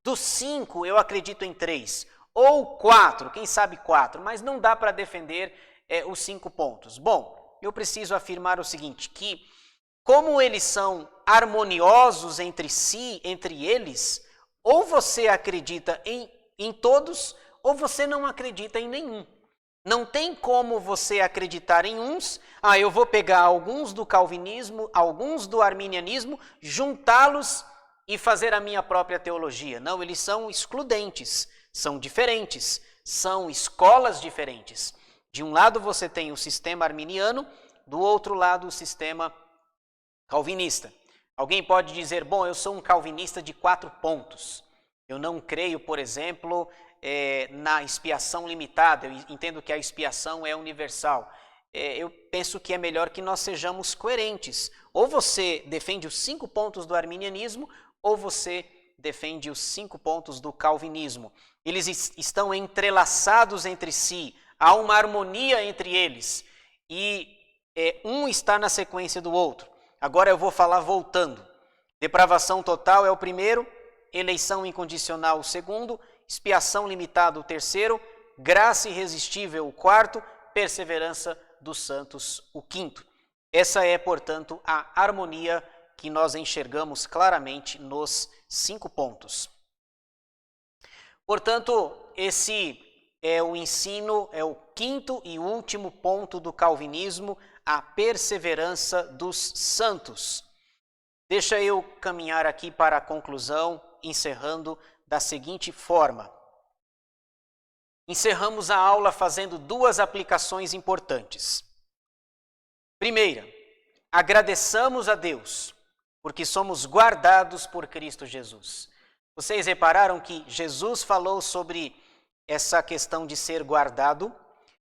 Dos 5, eu acredito em 3. Ou 4, quem sabe 4, mas não dá para defender os 5 pontos. Bom, eu preciso afirmar o seguinte, que como eles são harmoniosos entre si, entre eles, ou você acredita em todos, ou você não acredita em nenhum. Não tem como você acreditar em uns, eu vou pegar alguns do calvinismo, alguns do arminianismo, juntá-los e fazer a minha própria teologia. Não, eles são excludentes, são diferentes, são escolas diferentes. De um lado você tem o sistema arminiano, do outro lado o sistema calvinista. Alguém pode dizer, bom, eu sou um calvinista de 4 pontos. Eu não creio, por exemplo, na expiação limitada, eu entendo que a expiação é universal. Eu penso que é melhor que nós sejamos coerentes. Ou você defende os 5 pontos do arminianismo, ou você defende os 5 pontos do calvinismo. Eles estão entrelaçados entre si, há uma harmonia entre eles, e um está na sequência do outro. Agora eu vou falar voltando. Depravação total é o primeiro, eleição incondicional o segundo, expiação limitada o terceiro, graça irresistível o quarto, perseverança dos santos o quinto. Essa é, portanto, a harmonia que nós enxergamos claramente nos 5 pontos. Portanto, esse é o ensino, é o quinto e último ponto do calvinismo, a perseverança dos santos. Deixa eu caminhar aqui para a conclusão, encerrando da seguinte forma. Encerramos a aula fazendo 2 aplicações importantes. Primeira, agradeçamos a Deus, porque somos guardados por Cristo Jesus. Vocês repararam que Jesus falou sobre essa questão de ser guardado?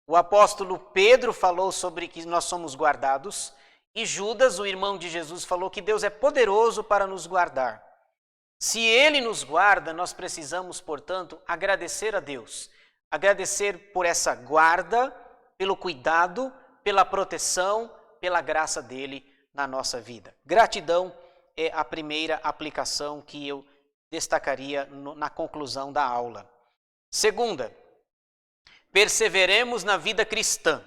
O apóstolo Pedro falou sobre que nós somos guardados, e Judas, o irmão de Jesus, falou que Deus é poderoso para nos guardar. Se Ele nos guarda, nós precisamos, portanto, agradecer a Deus. Agradecer por essa guarda, pelo cuidado, pela proteção, pela graça dEle na nossa vida. Gratidão é a primeira aplicação que eu destacaria na conclusão da aula. Segunda, perseveremos na vida cristã,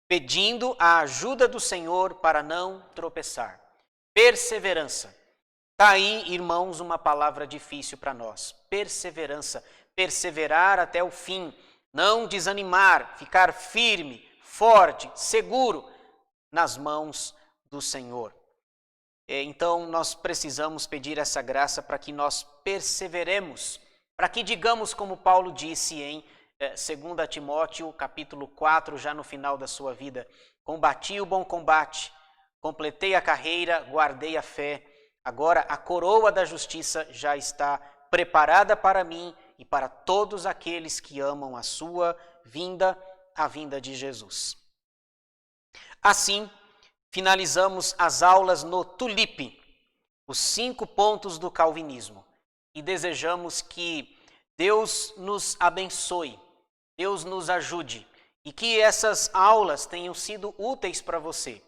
pedindo a ajuda do Senhor para não tropeçar. Perseverança. Está aí, irmãos, uma palavra difícil para nós. Perseverança. Perseverar até o fim. Não desanimar, ficar firme, forte, seguro nas mãos do Senhor. Então, nós precisamos pedir essa graça para que nós perseveremos, para que digamos como Paulo disse em 2 Timóteo, capítulo 4, já no final da sua vida, combati o bom combate, completei a carreira, guardei a fé, agora a coroa da justiça já está preparada para mim e para todos aqueles que amam a sua vinda, a vinda de Jesus. Assim, finalizamos as aulas no Tulipe, os 5 pontos do calvinismo, e desejamos que Deus nos abençoe, Deus nos ajude e que essas aulas tenham sido úteis para você,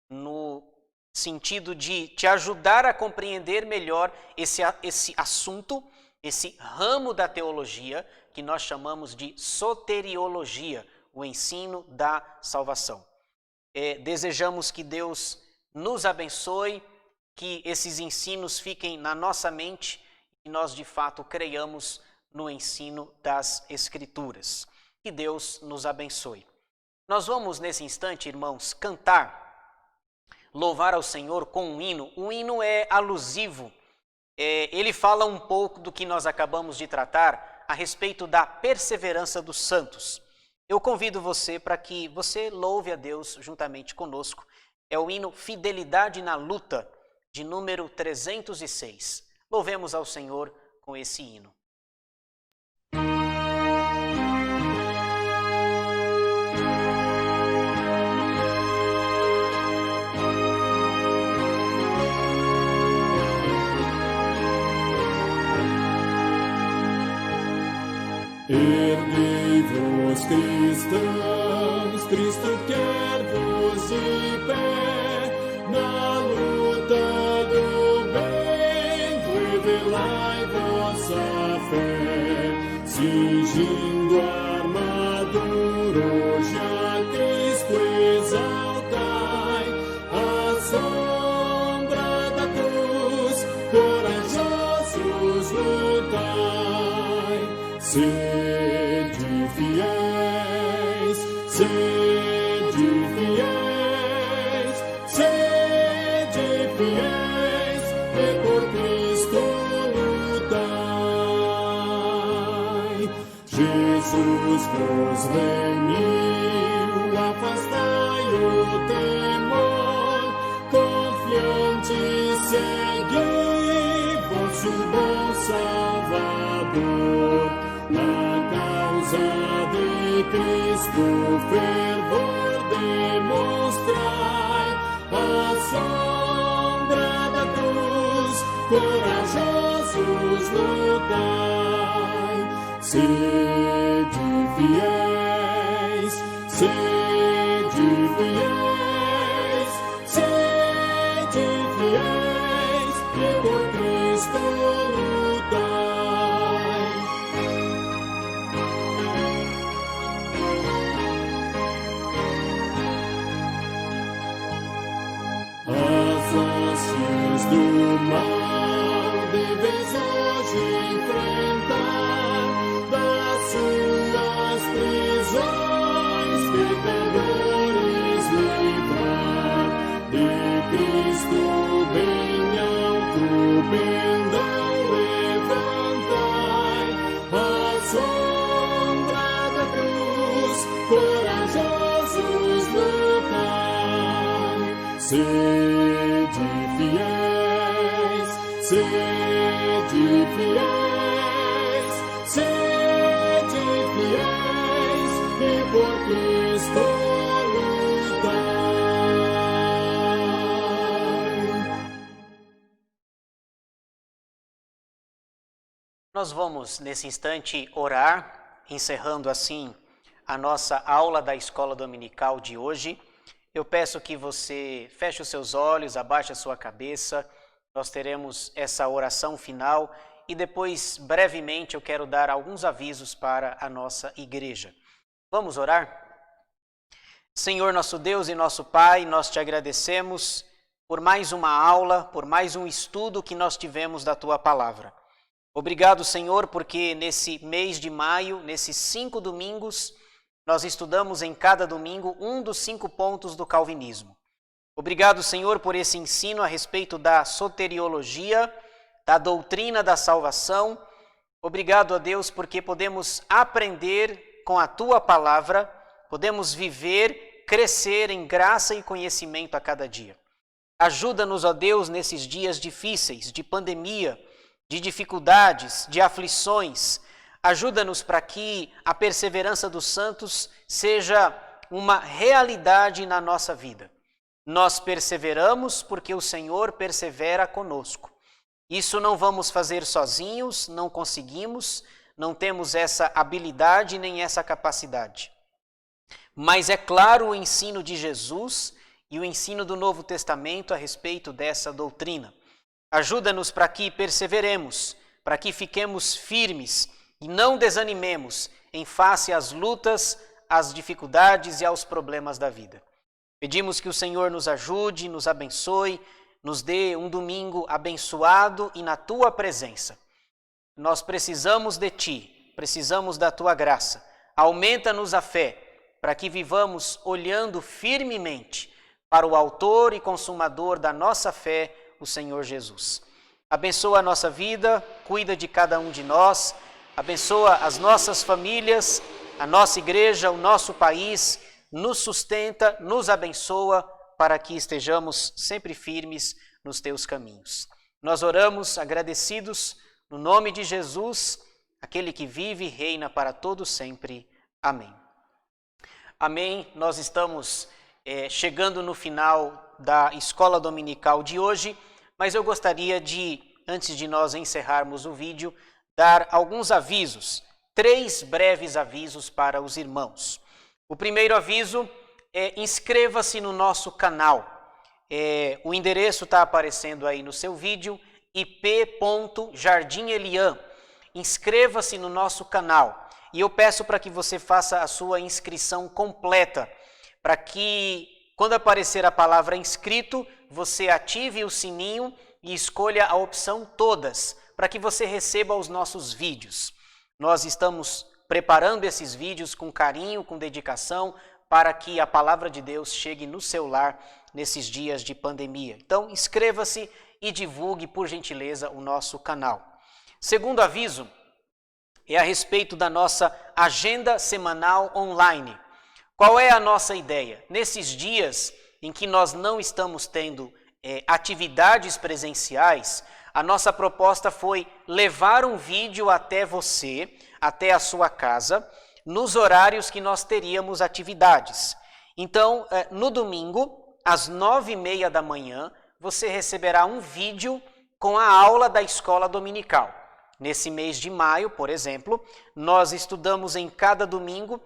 no sentido de te ajudar a compreender melhor esse assunto, esse ramo da teologia que nós chamamos de soteriologia, o ensino da salvação. Desejamos que Deus nos abençoe, que esses ensinos fiquem na nossa mente e nós de fato creiamos no ensino das Escrituras. Que Deus nos abençoe. Nós vamos nesse instante, irmãos, cantar, louvar ao Senhor com um hino. O hino é alusivo, ele fala um pouco do que nós acabamos de tratar a respeito da perseverança dos santos. Eu convido você para que você louve a Deus juntamente conosco. É o hino Fidelidade na Luta, de número 306. Louvemos ao Senhor com esse hino. Erguei-vos, cristãos, Cristo quer-vos de pé, na luta do bem, revelai vossa fé, cingindo a armadura, hoje a Cristo exaltai, à sombra da cruz, corajosos lutai, sede fiéis, vos remiu, afastai o temor, confiante segui vosso bom Salvador. Na causa de Cristo fervor demonstrai, à sombra da cruz corajosos lutai. Sede fiéis, sede fiéis, sede fiéis, e por Cristo lutai. As hostes do mal deveis hoje enfrentar, das suas prisões pecadores livrar. De Cristo bem alto pendão levantai, à sombra da cruz corajosos lutai. Sede fiéis, sede fiéis, sede fiéis, e por Cristo lutai. Nós vamos, nesse instante, orar, encerrando assim a nossa aula da escola dominical de hoje. Eu peço que você feche os seus olhos, abaixe a sua cabeça. Nós teremos essa oração final e depois, brevemente, eu quero dar alguns avisos para a nossa igreja. Vamos orar? Senhor nosso Deus e nosso Pai, nós te agradecemos por mais uma aula, por mais um estudo que nós tivemos da Tua Palavra. Obrigado, Senhor, porque nesse mês de maio, nesses 5 domingos, nós estudamos em cada domingo um dos 5 pontos do calvinismo. Obrigado, Senhor, por esse ensino a respeito da soteriologia, da doutrina da salvação. Obrigado a Deus porque podemos aprender com a Tua Palavra, podemos viver, crescer em graça e conhecimento a cada dia. Ajuda-nos, ó Deus, nesses dias difíceis, de pandemia, de dificuldades, de aflições. Ajuda-nos para que a perseverança dos santos seja uma realidade na nossa vida. Nós perseveramos porque o Senhor persevera conosco. Isso não vamos fazer sozinhos, não conseguimos, não temos essa habilidade nem essa capacidade. Mas é claro o ensino de Jesus e o ensino do Novo Testamento a respeito dessa doutrina. Ajuda-nos para que perseveremos, para que fiquemos firmes e não desanimemos em face às lutas, às dificuldades e aos problemas da vida. Pedimos que o Senhor nos ajude, nos abençoe, nos dê um domingo abençoado e na Tua presença. Nós precisamos de Ti, precisamos da Tua graça. Aumenta-nos a fé para que vivamos olhando firmemente para o autor e consumador da nossa fé, o Senhor Jesus. Abençoa a nossa vida, cuida de cada um de nós, abençoa as nossas famílias, a nossa igreja, o nosso país, nos sustenta, nos abençoa para que estejamos sempre firmes nos Teus caminhos. Nós oramos agradecidos no nome de Jesus, aquele que vive e reina para todo sempre. Amém. Amém. Nós estamos chegando no final da escola dominical de hoje, mas eu gostaria de, antes de nós encerrarmos o vídeo, dar alguns avisos, 3 breves avisos para os irmãos. O primeiro aviso é: inscreva-se no nosso canal. O endereço está aparecendo aí no seu vídeo, ip.jardimelian. Inscreva-se no nosso canal. E eu peço para que você faça a sua inscrição completa, para que, quando aparecer a palavra inscrito, você ative o sininho e escolha a opção todas, para que você receba os nossos vídeos. Nós estamos preparando esses vídeos com carinho, com dedicação, para que a palavra de Deus chegue no seu lar nesses dias de pandemia. Então, inscreva-se e divulgue, por gentileza, o nosso canal. Segundo aviso é a respeito da nossa agenda semanal online. Qual é a nossa ideia? Nesses dias em que nós não estamos tendo atividades presenciais, a nossa proposta foi levar um vídeo até você, até a sua casa, nos horários que nós teríamos atividades. Então, no domingo, às 9h30 da manhã, você receberá um vídeo com a aula da escola dominical. Nesse mês de maio, por exemplo, nós estudamos em cada domingo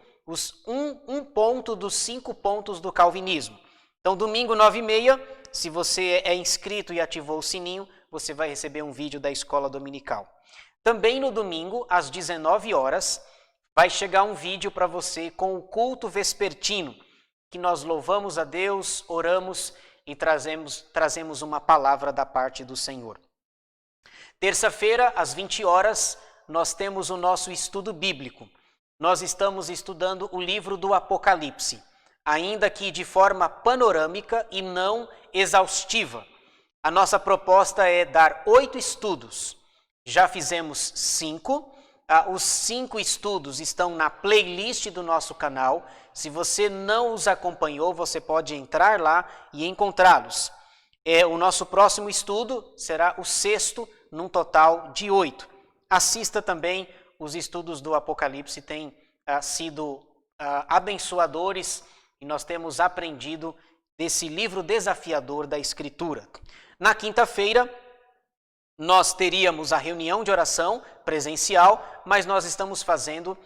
um ponto dos 5 pontos do calvinismo. Então, domingo, 9h30, se você é inscrito e ativou o sininho, você vai receber um vídeo da escola dominical. Também no domingo, às 19 horas, vai chegar um vídeo para você com o culto vespertino, que nós louvamos a Deus, oramos e trazemos uma palavra da parte do Senhor. Terça-feira, às 20 horas, nós temos o nosso estudo bíblico. Nós estamos estudando o livro do Apocalipse, ainda que de forma panorâmica e não exaustiva. A nossa proposta é dar 8 estudos. Já fizemos 5. Os 5 estudos estão na playlist do nosso canal. Se você não os acompanhou, você pode entrar lá e encontrá-los. O nosso próximo estudo será o 6º, num total de 8. Assista também os estudos do Apocalipse, têm sido abençoadores e nós temos aprendido desse livro desafiador da Escritura. Na quinta-feira, nós teríamos a reunião de oração presencial, mas nós estamos fazendo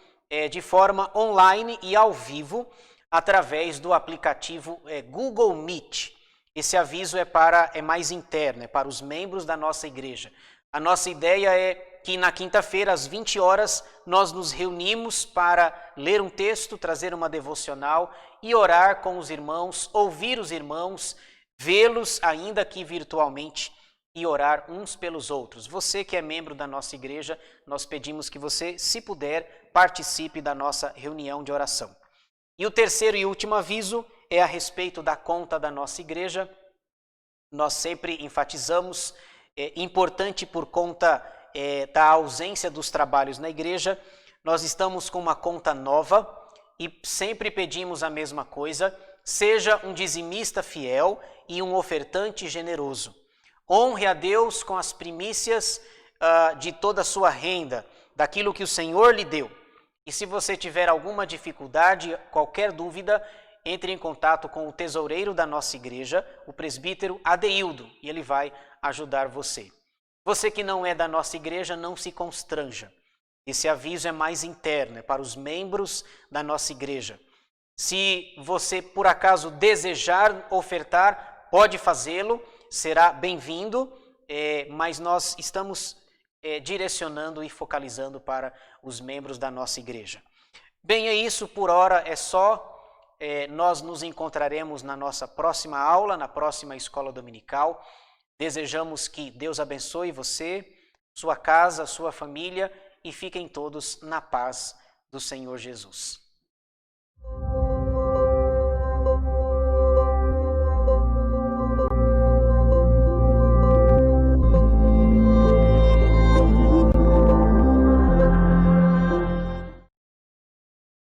de forma online e ao vivo, através do aplicativo Google Meet. Esse aviso é mais interno, é para os membros da nossa igreja. A nossa ideia é que na quinta-feira, às 20 horas, nós nos reunimos para ler um texto, trazer uma devocional e orar com os irmãos, ouvir os irmãos, vê-los ainda que virtualmente e orar uns pelos outros. Você que é membro da nossa igreja, nós pedimos que você, se puder, participe da nossa reunião de oração. E o terceiro e último aviso é a respeito da conta da nossa igreja. Nós sempre enfatizamos, importante por conta da ausência dos trabalhos na igreja, nós estamos com uma conta nova e sempre pedimos a mesma coisa: seja um dizimista fiel e um ofertante generoso. Honre a Deus com as primícias de toda a sua renda, daquilo que o Senhor lhe deu. E se você tiver alguma dificuldade, qualquer dúvida, entre em contato com o tesoureiro da nossa igreja, o presbítero Adeildo, e ele vai ajudar você. Você que não é da nossa igreja, não se constranja. Esse aviso é mais interno, é para os membros da nossa igreja. Se você, por acaso, desejar ofertar, pode fazê-lo, será bem-vindo, mas nós estamos direcionando e focalizando para os membros da nossa igreja. Bem, é isso, por hora é só. Nós nos encontraremos na nossa próxima aula, na próxima escola dominical. Desejamos que Deus abençoe você, sua casa, sua família e fiquem todos na paz do Senhor Jesus.